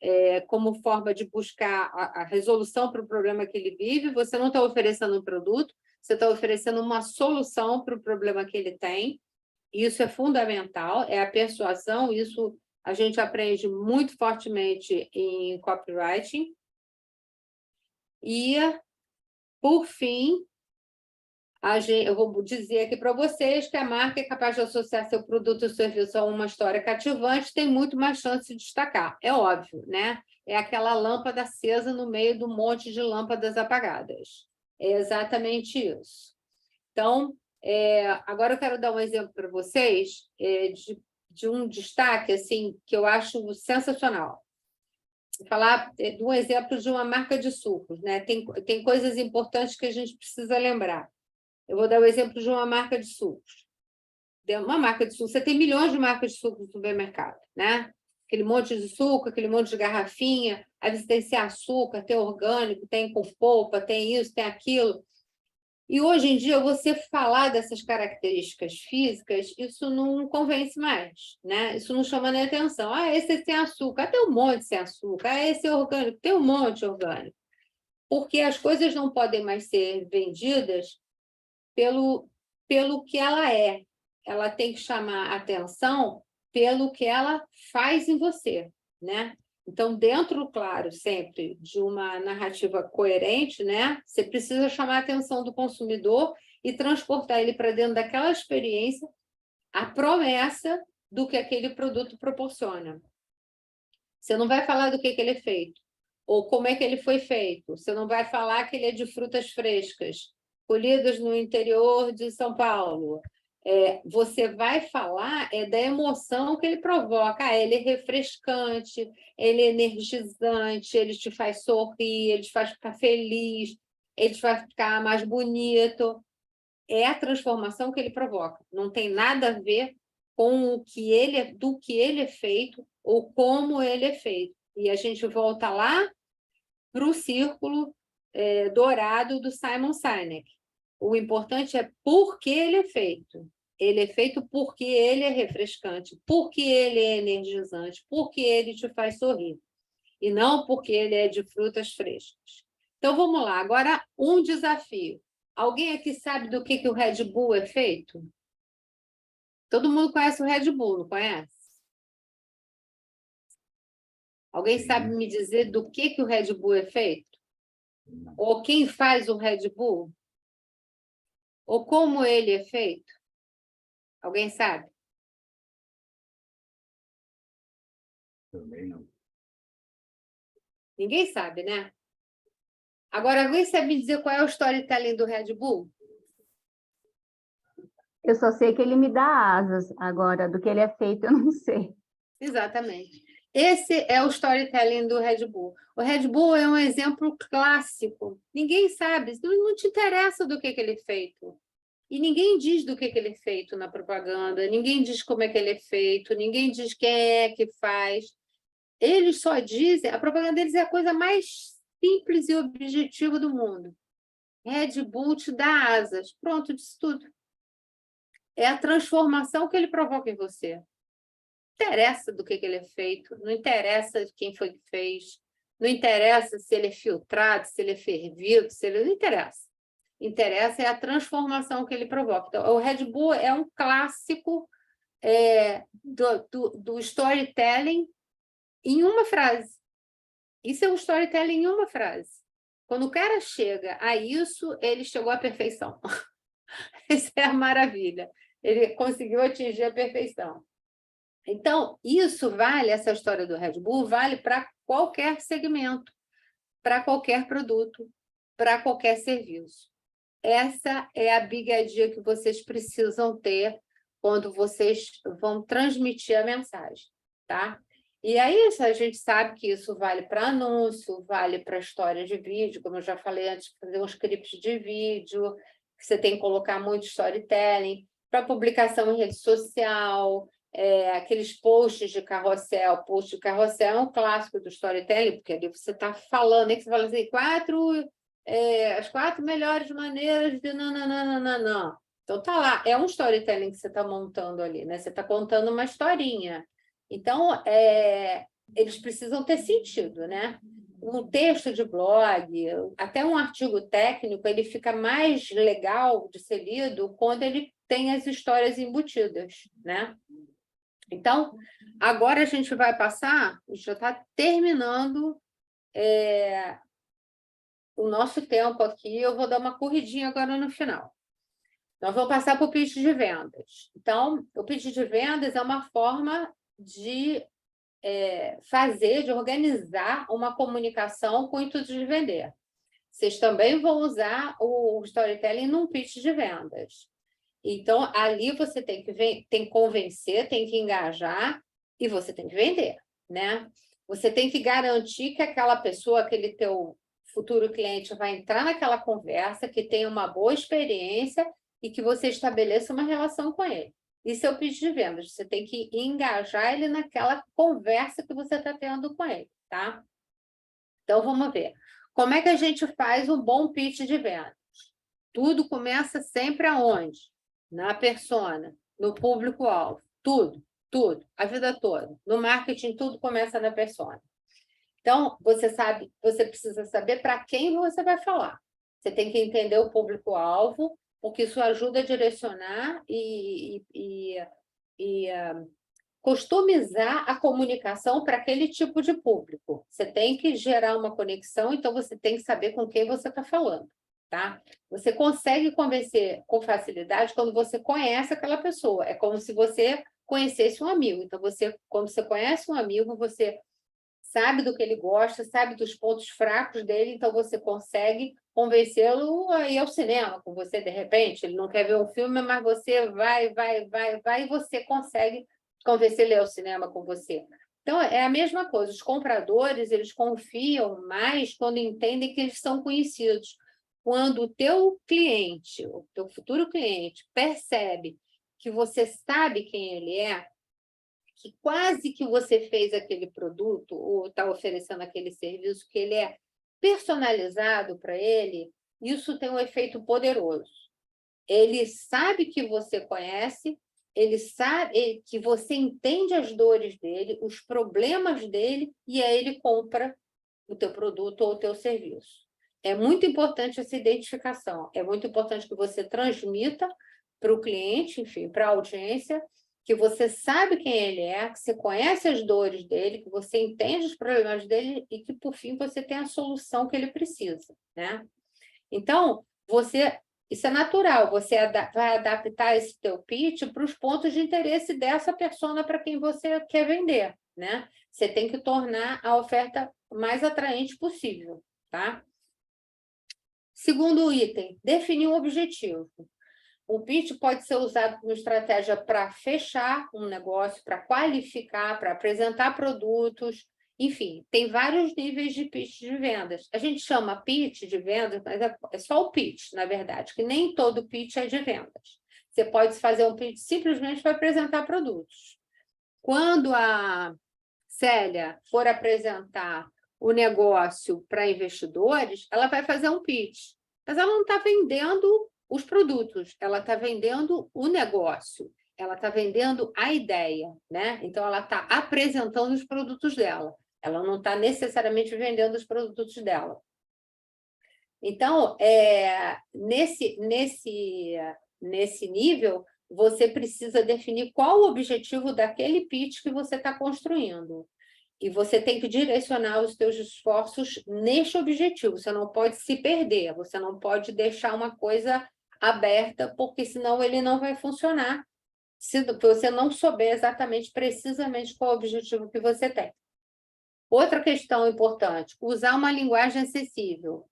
como forma de buscar a resolução para o problema que ele vive. Você não está oferecendo um produto, você está oferecendo uma solução para o problema que ele tem. Isso é fundamental, é a persuasão. Isso a gente aprende muito fortemente em copywriting. E, por fim, eu vou dizer aqui para vocês que a marca é capaz de associar seu produto ou serviço a uma história cativante, tem muito mais chance de destacar. É óbvio, né? É aquela lâmpada acesa no meio de um monte de lâmpadas apagadas. É exatamente isso. Então, agora eu quero dar um exemplo para vocês de um destaque assim, que eu acho sensacional. Vou falar de um exemplo de uma marca de sucos, né? Tem coisas importantes que a gente precisa lembrar. Eu vou dar o exemplo de uma marca de sucos. Uma marca de suco, você tem milhões de marcas de suco no supermercado, né? Aquele monte de suco, aquele monte de garrafinha, aí você tem sem açúcar, tem orgânico, tem com polpa, tem isso, tem aquilo. E hoje em dia, você falar dessas características físicas, isso não convence mais, né? Isso não chama nem atenção. Ah, esse é sem açúcar, tem um monte sem açúcar. Ah, esse é orgânico, tem um monte orgânico. Porque as coisas não podem mais ser vendidas pelo que ela é. Ela tem que chamar atenção pelo que ela faz em você, né? Então, dentro, claro, sempre de uma narrativa coerente, né? Você precisa chamar a atenção do consumidor e transportar ele para dentro daquela experiência a promessa do que aquele produto proporciona. Você não vai falar do que ele é feito, ou como é que ele foi feito. Você não vai falar que ele é de frutas frescas, colhidas no interior de São Paulo. Você vai falar da emoção que ele provoca. Ele é refrescante, ele é energizante, ele te faz sorrir, ele te faz ficar feliz, ele te faz ficar mais bonito. É a transformação que ele provoca. Não tem nada a ver com do que ele é feito ou como ele é feito. E a gente volta lá para o círculo dourado do Simon Sinek. O importante é por que ele é feito. Ele é feito porque ele é refrescante, porque ele é energizante, porque ele te faz sorrir. E não porque ele é de frutas frescas. Então, vamos lá. Agora, um desafio. Alguém aqui sabe do que o Red Bull é feito? Todo mundo conhece o Red Bull, não conhece? Alguém sabe me dizer do que o Red Bull é feito? Ou quem faz o Red Bull? Ou como ele é feito? Alguém sabe? Também não. Ninguém sabe, né? Agora, alguém sabe me dizer qual é o storytelling do Red Bull? Eu só sei que ele me dá asas. Agora, do que ele é feito, eu não sei. Exatamente. Esse é o storytelling do Red Bull. O Red Bull é um exemplo clássico. Ninguém sabe, não te interessa do que ele é feito. E ninguém diz do que ele é feito na propaganda, ninguém diz como é que ele é feito, ninguém diz quem é que faz. Eles só dizem, a propaganda deles é a coisa mais simples e objetiva do mundo. Red Bull te dá asas. Pronto, disse tudo. É a transformação que ele provoca em você. Não interessa do que ele é feito, não interessa quem foi que fez, não interessa se ele é filtrado, se ele é fervido, não interessa. Interessa é a transformação que ele provoca. Então, o Red Bull é um clássico do storytelling em uma frase. Isso é um storytelling em uma frase. Quando o cara chega a isso, ele chegou à perfeição. Isso é a maravilha. Ele conseguiu atingir a perfeição. Então, essa história do Red Bull vale para qualquer segmento, para qualquer produto, para qualquer serviço. Essa é a big idea que vocês precisam ter quando vocês vão transmitir a mensagem, tá? E aí a gente sabe que isso vale para anúncio, vale para história de vídeo, como eu já falei antes, fazer um script de vídeo, que você tem que colocar muito storytelling, para publicação em rede social, aqueles posts de carrossel. Post de carrossel é um clássico do storytelling, porque ali você está falando, que você fala assim, as 4 melhores maneiras de nananana. Então, tá lá, é um storytelling que você está montando ali, né? Você está contando uma historinha. Então, eles precisam ter sentido, né? Um texto de blog, até um artigo técnico, ele fica mais legal de ser lido quando ele tem as histórias embutidas, né? Então, agora a gente vai passar, a gente já está terminando o nosso tempo aqui, eu vou dar uma corridinha agora no final. Nós vamos passar para o pitch de vendas. Então, o pitch de vendas é uma forma de de organizar uma comunicação com o intuito de vender. Vocês também vão usar o storytelling num pitch de vendas. Então, ali você tem que convencer, tem que engajar e você tem que vender, né? Você tem que garantir que aquela pessoa, aquele teu futuro cliente vai entrar naquela conversa, que tenha uma boa experiência e que você estabeleça uma relação com ele. Isso é o pitch de vendas. Você tem que engajar ele naquela conversa que você está tendo com ele, tá? Então, vamos ver. Como é que a gente faz um bom pitch de vendas? Tudo começa sempre aonde? Na persona, no público-alvo. Tudo, a vida toda. No marketing, tudo começa na persona. Então, você precisa saber para quem você vai falar. Você tem que entender o público-alvo, porque isso ajuda a direcionar e customizar a comunicação para aquele tipo de público. Você tem que gerar uma conexão, então você tem que saber com quem você está falando, tá? Você consegue convencer com facilidade quando você conhece aquela pessoa. É como se você conhecesse um amigo. Então, quando você conhece um amigo, você sabe do que ele gosta, sabe dos pontos fracos dele, então você consegue convencê-lo a ir ao cinema com você, de repente. Ele não quer ver um filme, mas você vai, e você consegue convencer ele ao cinema com você. Então, é a mesma coisa. Os compradores, eles confiam mais quando entendem que eles são conhecidos. Quando o teu cliente, o teu futuro cliente, percebe que você sabe quem ele é, que quase que você fez aquele produto ou está oferecendo aquele serviço, que ele é personalizado para ele, isso tem um efeito poderoso. Ele sabe que você conhece, ele sabe que você entende as dores dele, os problemas dele, e aí ele compra o teu produto ou o teu serviço. É muito importante essa identificação, é muito importante que você transmita para o cliente, enfim, para a audiência, que você sabe quem ele é, que você conhece as dores dele, que você entende os problemas dele e que, por fim, você tem a solução que ele precisa, né? Então, isso é natural, você vai adaptar esse teu pitch para os pontos de interesse dessa persona para quem você quer vender, né? Você tem que tornar a oferta mais atraente possível, tá? Segundo item, definir um objetivo. O pitch pode ser usado como estratégia para fechar um negócio, para qualificar, para apresentar produtos, enfim, tem vários níveis de pitch de vendas. A gente chama pitch de vendas, mas é só o pitch, na verdade, que nem todo pitch é de vendas. Você pode fazer um pitch simplesmente para apresentar produtos. Quando a Célia for apresentar o negócio para investidores, ela vai fazer um pitch, mas ela não está vendendo os produtos, ela está vendendo o negócio, ela está vendendo a ideia, né? Então, ela está apresentando os produtos dela, ela não está necessariamente vendendo os produtos dela. Então, nesse nível, você precisa definir qual o objetivo daquele pitch que você está construindo. E você tem que direcionar os seus esforços neste objetivo. Você não pode se perder, você não pode deixar uma coisa aberta, porque senão ele não vai funcionar, se você não souber exatamente, precisamente, qual é o objetivo que você tem. Outra questão importante, usar uma linguagem acessível.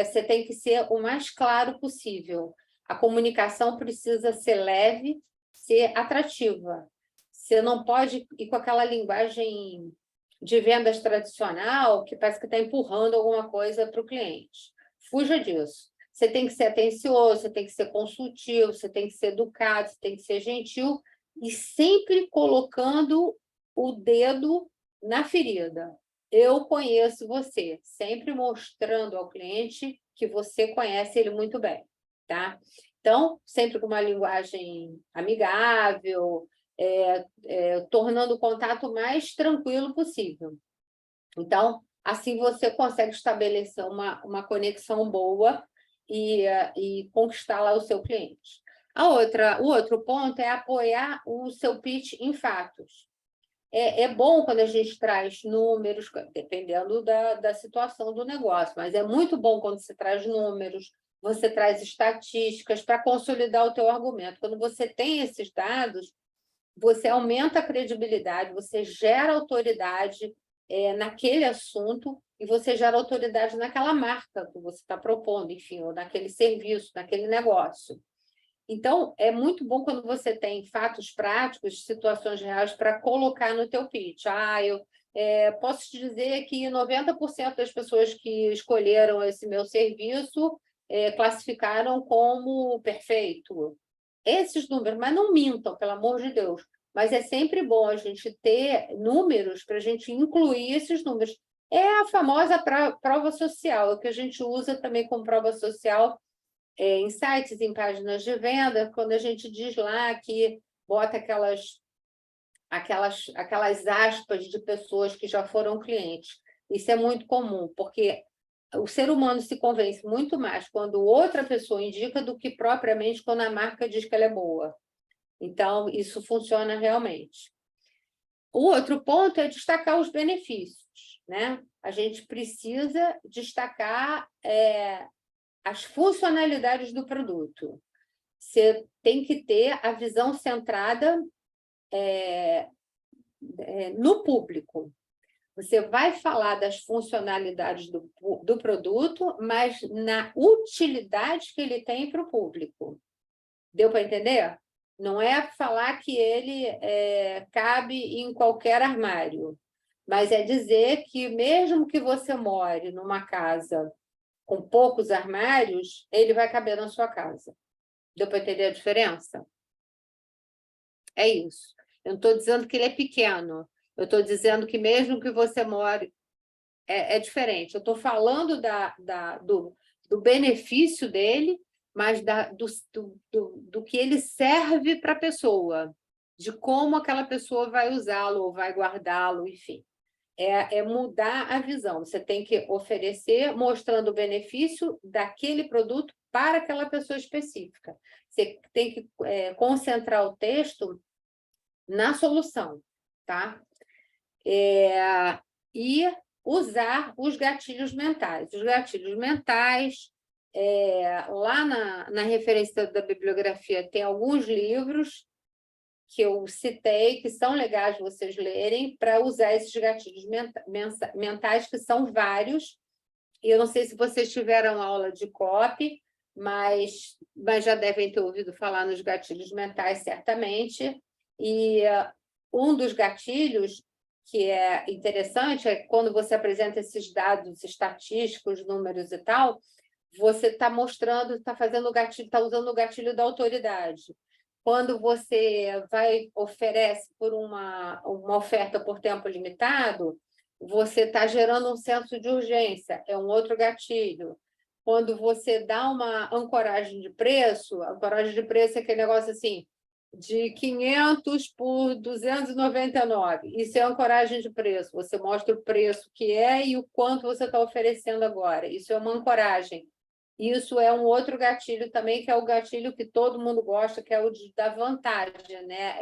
Você tem que ser o mais claro possível. A comunicação precisa ser leve, ser atrativa. Você não pode ir com aquela linguagem de vendas tradicional que parece que está empurrando alguma coisa para o cliente. Fuja disso. Você tem que ser atencioso, você tem que ser consultivo, você tem que ser educado, você tem que ser gentil e sempre colocando o dedo na ferida. Eu conheço você, sempre mostrando ao cliente que você conhece ele muito bem, tá? Então, sempre com uma linguagem amigável, tornando o contato mais tranquilo possível. Então, assim você consegue estabelecer uma conexão boa e conquistar lá o seu cliente. O outro ponto é apoiar o seu pitch em fatos. É bom quando a gente traz números, dependendo da situação do negócio, mas é muito bom quando você traz números, você traz estatísticas para consolidar o teu argumento. Quando você tem esses dados, você aumenta a credibilidade, você gera autoridade naquele assunto e você gera autoridade naquela marca que você está propondo, enfim, ou naquele serviço, naquele negócio. Então, é muito bom quando você tem fatos práticos, situações reais para colocar no teu pitch. posso te dizer que 90% das pessoas que escolheram esse meu serviço classificaram como perfeito. Esses números, mas não mintam, pelo amor de Deus. Mas é sempre bom a gente ter números para a gente incluir esses números. É a famosa prova social, o que a gente usa também como prova social em sites, em páginas de venda, quando a gente diz lá que bota aquelas aspas de pessoas que já foram clientes. Isso é muito comum, porque o ser humano se convence muito mais quando outra pessoa indica do que propriamente quando a marca diz que ela é boa. Então, isso funciona realmente. O outro ponto é destacar os benefícios, né? A gente precisa destacar as funcionalidades do produto. Você tem que ter a visão centrada no público. Você vai falar das funcionalidades do produto, mas na utilidade que ele tem para o público. Deu para entender? Não é falar que ele cabe em qualquer armário, mas é dizer que mesmo que você more numa casa com poucos armários, ele vai caber na sua casa. Deu para entender a diferença? É isso. Eu não estou dizendo que ele é pequeno. Eu estou dizendo que mesmo que você more, é diferente. Eu estou falando do benefício dele, mas do que ele serve para a pessoa, de como aquela pessoa vai usá-lo ou vai guardá-lo, enfim. É mudar a visão. Você tem que oferecer mostrando o benefício daquele produto para aquela pessoa específica. Você tem que concentrar o texto na solução, tá? E usar os gatilhos mentais. Os gatilhos mentais, lá na referência da bibliografia, tem alguns livros que eu citei, que são legais vocês lerem, para usar esses gatilhos mentais, que são vários. E eu não sei se vocês tiveram aula de copy, mas já devem ter ouvido falar nos gatilhos mentais, certamente. E um dos gatilhos que é interessante é quando você apresenta esses dados estatísticos, números e tal, você está mostrando, está fazendo o gatilho, está usando o gatilho da autoridade. Quando você oferece por uma oferta por tempo limitado, você está gerando um senso de urgência, é um outro gatilho. Quando você dá uma ancoragem de preço, a ancoragem de preço é aquele negócio assim, de 500 por 299. Isso é ancoragem de preço. Você mostra o preço que é e o quanto você está oferecendo agora. Isso é uma ancoragem. Isso é um outro gatilho também, que é o gatilho que todo mundo gosta, que é o da vantagem, né?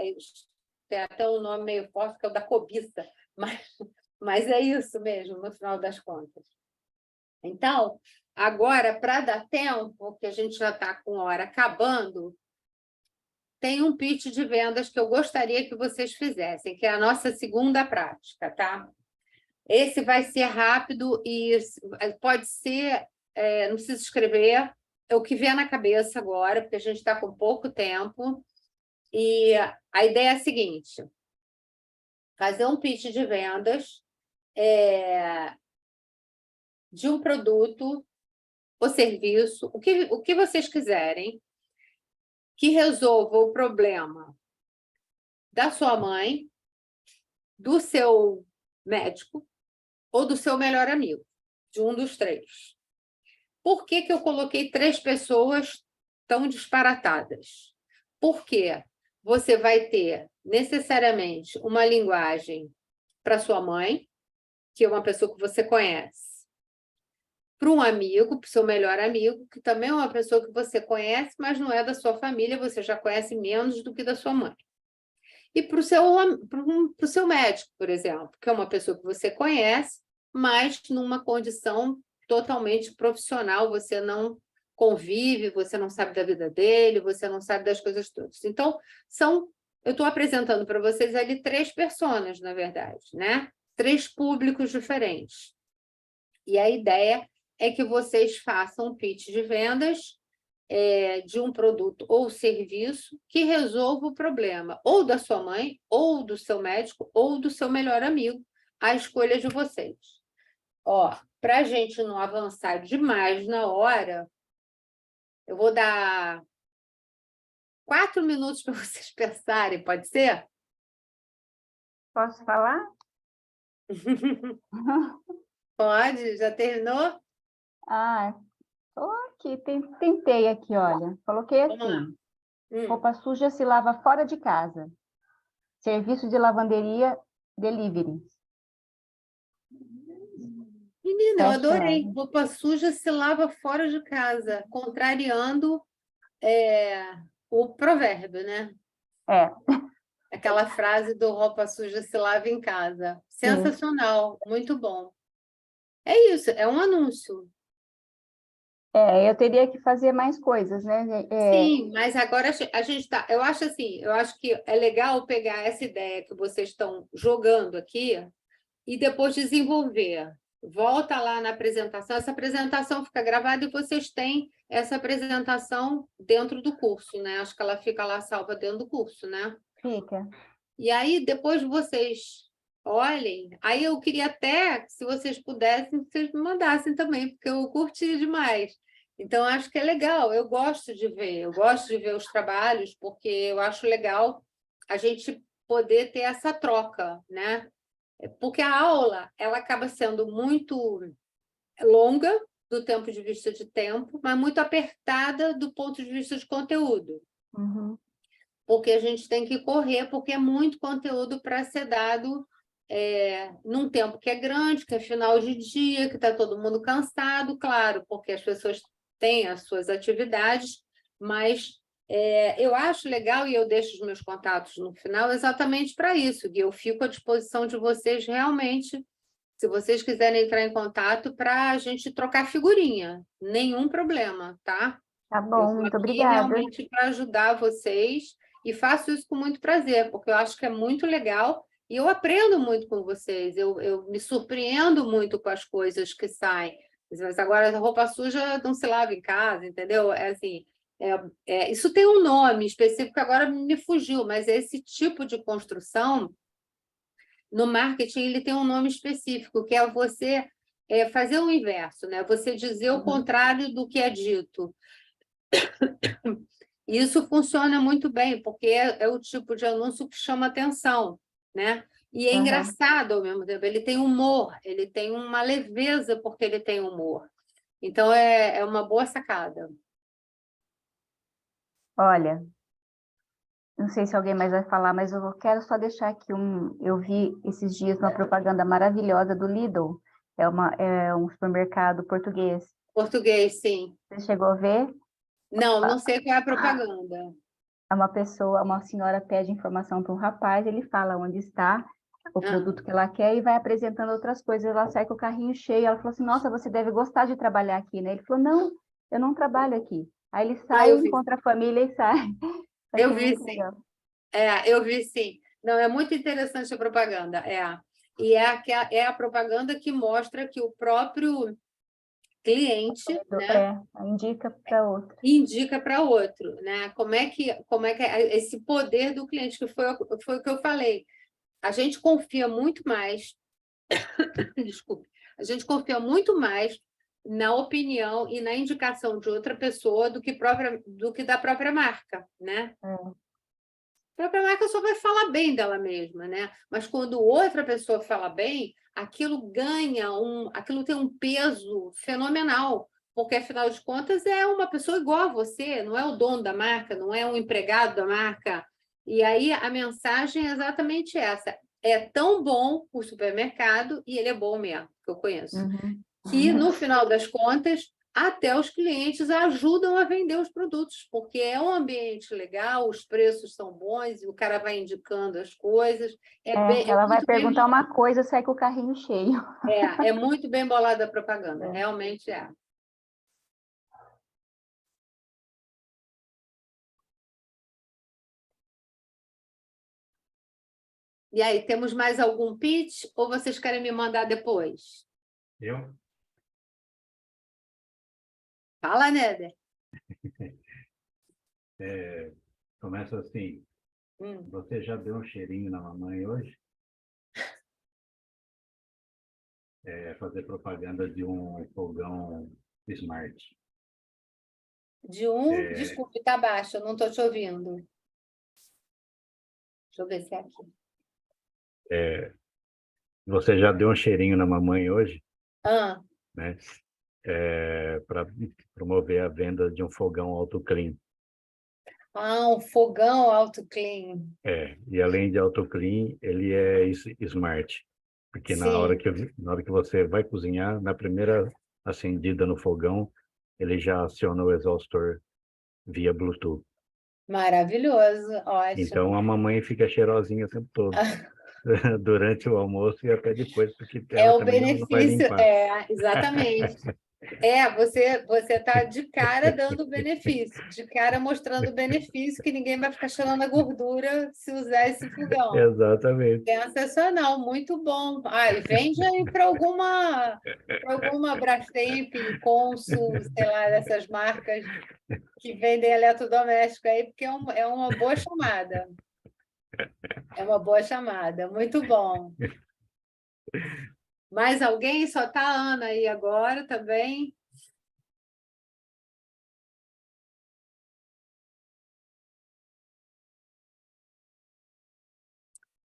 Tem até um nome meio forte, que é o da cobiça, mas é isso mesmo, no final das contas. Então, agora, para dar tempo, que a gente já está com a hora acabando, tem um pitch de vendas que eu gostaria que vocês fizessem, que é a nossa segunda prática, tá? Esse vai ser rápido e pode ser, não precisa escrever, é o que vier na cabeça agora, porque a gente está com pouco tempo. E a ideia é a seguinte: fazer um pitch de vendas de um produto ou serviço, o que vocês quiserem, que resolva o problema da sua mãe, do seu médico ou do seu melhor amigo, de um dos três. Por que eu coloquei 3 pessoas tão disparatadas? Porque você vai ter, necessariamente, uma linguagem para sua mãe, que é uma pessoa que você conhece, para um amigo, para o seu melhor amigo, que também é uma pessoa que você conhece, mas não é da sua família, você já conhece menos do que da sua mãe. E para o seu médico, por exemplo, que é uma pessoa que você conhece, mas numa condição totalmente profissional, você não convive, você não sabe da vida dele, você não sabe das coisas todas. Então, eu estou apresentando para vocês ali 3 personas, na verdade, né? 3 públicos diferentes. E a ideia é que vocês façam um pitch de vendas de um produto ou serviço que resolva o problema ou da sua mãe, ou do seu médico, ou do seu melhor amigo, a escolha de vocês. Ó, para a gente não avançar demais na hora, eu vou dar 4 minutos para vocês pensarem, pode ser? Posso falar? Pode? Já terminou? Ah, tô aqui, tentei aqui, olha. Coloquei Vamos lá. assim, roupa suja se lava fora de casa. Serviço de lavanderia, delivery. Menina, eu Fecha adorei. ela. Roupa suja se lava fora de casa, contrariando o provérbio, né? É, Aquela frase do roupa suja se lava em casa. sim. Sensacional, muito bom. É isso, é um anúncio. É, eu teria que fazer mais coisas, né? Sim, mas agora a gente está. Eu acho assim, eu acho que é legal pegar essa ideia que vocês estão jogando aqui e depois desenvolver. Volta lá na apresentação, essa apresentação fica gravada e vocês têm essa apresentação dentro do curso, né? Acho que ela fica lá salva dentro do curso, né? Fica. E aí, depois vocês olhem, aí eu queria até, que se vocês pudessem, que vocês me mandassem também, porque eu curti demais. Então, acho que é legal, eu gosto de ver os trabalhos, porque eu acho legal a gente poder ter essa troca, né? Porque a aula, ela acaba sendo muito longa, do tempo de vista de tempo, mas muito apertada do ponto de vista de conteúdo, Uhum. porque a gente tem que correr, porque é muito conteúdo para ser dado num tempo que é grande, que é final de dia, que está todo mundo cansado, claro, porque as pessoas têm as suas atividades, mas eu acho legal, e eu deixo os meus contatos no final exatamente para isso, que eu fico à disposição de vocês realmente, se vocês quiserem entrar em contato, para a gente trocar figurinha, nenhum problema, tá? Tá Eu bom, estou muito aqui obrigada. realmente para ajudar vocês e faço isso com muito prazer, porque eu acho que é muito legal e eu aprendo muito com vocês. Eu me surpreendo muito com as coisas que saem. Mas agora a roupa suja não se lava em casa, entendeu? É assim, isso tem um nome específico, agora me fugiu, mas esse tipo de construção, no marketing, ele tem um nome específico, que é você fazer o inverso, né? Você dizer o Uhum. contrário do que é dito. E isso funciona muito bem, porque é o tipo de anúncio que chama atenção, né? E é Aham. engraçado ao mesmo tempo. Ele tem humor, ele tem uma leveza porque ele tem humor. Então, é uma boa sacada. Olha, não sei se alguém mais vai falar, mas eu quero só deixar aqui Eu vi esses dias uma propaganda maravilhosa do Lidl. É um supermercado português. Português, sim. Você chegou a ver? Não, não sei qual é a propaganda. É uma senhora pede informação para um rapaz, ele fala onde está o Ah, produto que ela quer e vai apresentando outras coisas. Ela sai com o carrinho cheio. Ela falou assim: Nossa, você deve gostar de trabalhar aqui, né? Ele falou: Não, eu não trabalho aqui. Aí ele sai, eu vi. encontra a família e sai. Eu Achei vi, muito sim. legal. Eu vi, sim. Não, é muito interessante a propaganda. E é a propaganda que mostra que o próprio cliente, né, Indica para outra. indica para outro, né? Como é que é esse poder do cliente, que foi o que eu falei. A gente confia muito mais, desculpe, a gente confia muito mais na opinião e na indicação de outra pessoa do que da própria marca, né? É, A própria marca só vai falar bem dela mesma, né? Mas quando outra pessoa fala bem, aquilo tem um peso fenomenal, porque afinal de contas é uma pessoa igual a você, não é o dono da marca, não é um empregado da marca. E aí a mensagem é exatamente essa: é tão bom o supermercado, e ele é bom mesmo, que eu conheço, uhum. que no final das contas até os clientes ajudam a vender os produtos, porque é um ambiente legal, os preços são bons e o cara vai indicando as coisas. É Ela vai muito bem perguntar uma bolado. coisa, sai com o carrinho cheio. É muito bem bolada a propaganda, É. realmente é. E aí, temos mais algum pitch ou vocês querem me mandar depois? Eu? Fala, Néder. Começa assim. Hum. Você já deu um cheirinho na mamãe hoje? fazer propaganda de um fogão smart. De um... Desculpe, está baixo, eu não estou te ouvindo. Deixa eu ver se é aqui. Você já deu um cheirinho na mamãe hoje, Ah, né? Para promover a venda de um fogão autoclean. um fogão autoclean. E além de autoclean, ele é smart. Porque na hora Sim, que você vai cozinhar, na primeira acendida no fogão, ele já aciona o exaustor via Bluetooth. maravilhoso, ótimo. Então a mamãe fica cheirosinha o tempo todo, durante o almoço e até depois, porque É ela o também não vai benefício, limpar. exatamente. Você está de cara dando o benefício, de cara mostrando o benefício que ninguém vai ficar cheirando a gordura se usar esse fogão. Exatamente. Sensacional, muito bom. E vende aí para alguma Brastemp, Consul, sei lá, dessas marcas que vendem eletrodoméstico aí, porque é uma boa chamada. É uma boa chamada, muito bom. Mais alguém? Só está a Ana aí agora também.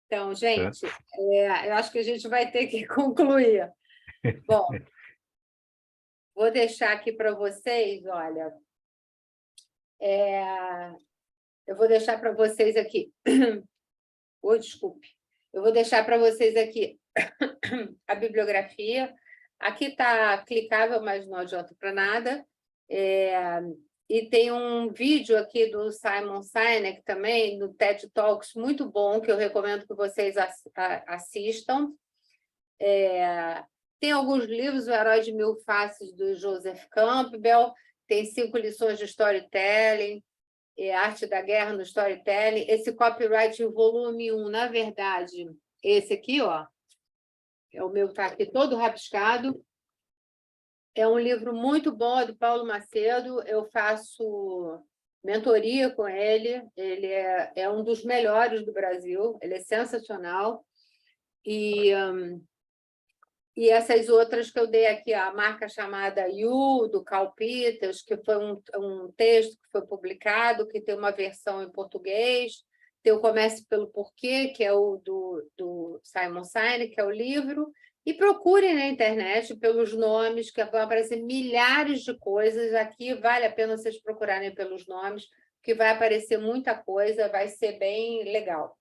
Então, gente, eu acho que a gente vai ter que concluir. Bom, vou deixar aqui para vocês, olha. Eu vou deixar para vocês aqui. Desculpe. Eu vou deixar para vocês aqui a bibliografia. Aqui está clicável, mas não adianta para nada. E tem um vídeo aqui do Simon Sinek também, no TED Talks, muito bom, que eu recomendo que vocês assistam. Tem alguns livros, O Herói de Mil Faces, do Joseph Campbell, tem 5 lições de storytelling, Arte da Guerra no Storytelling. Esse Copyright volume 1, na verdade, esse aqui, ó, é o meu, está aqui todo rabiscado. É um livro muito bom, do Paulo Macedo. Eu faço mentoria com ele. Ele é um dos melhores do Brasil. Ele é sensacional. E essas outras que eu dei aqui, a marca chamada You, do Carl Peters, que foi um texto que foi publicado, que tem uma versão em português. Tem o Comece pelo Porquê, que é o do Simon Sinek, que é o livro. E procurem na internet pelos nomes, que vão aparecer milhares de coisas. Aqui vale a pena vocês procurarem pelos nomes, que vai aparecer muita coisa, vai ser bem legal.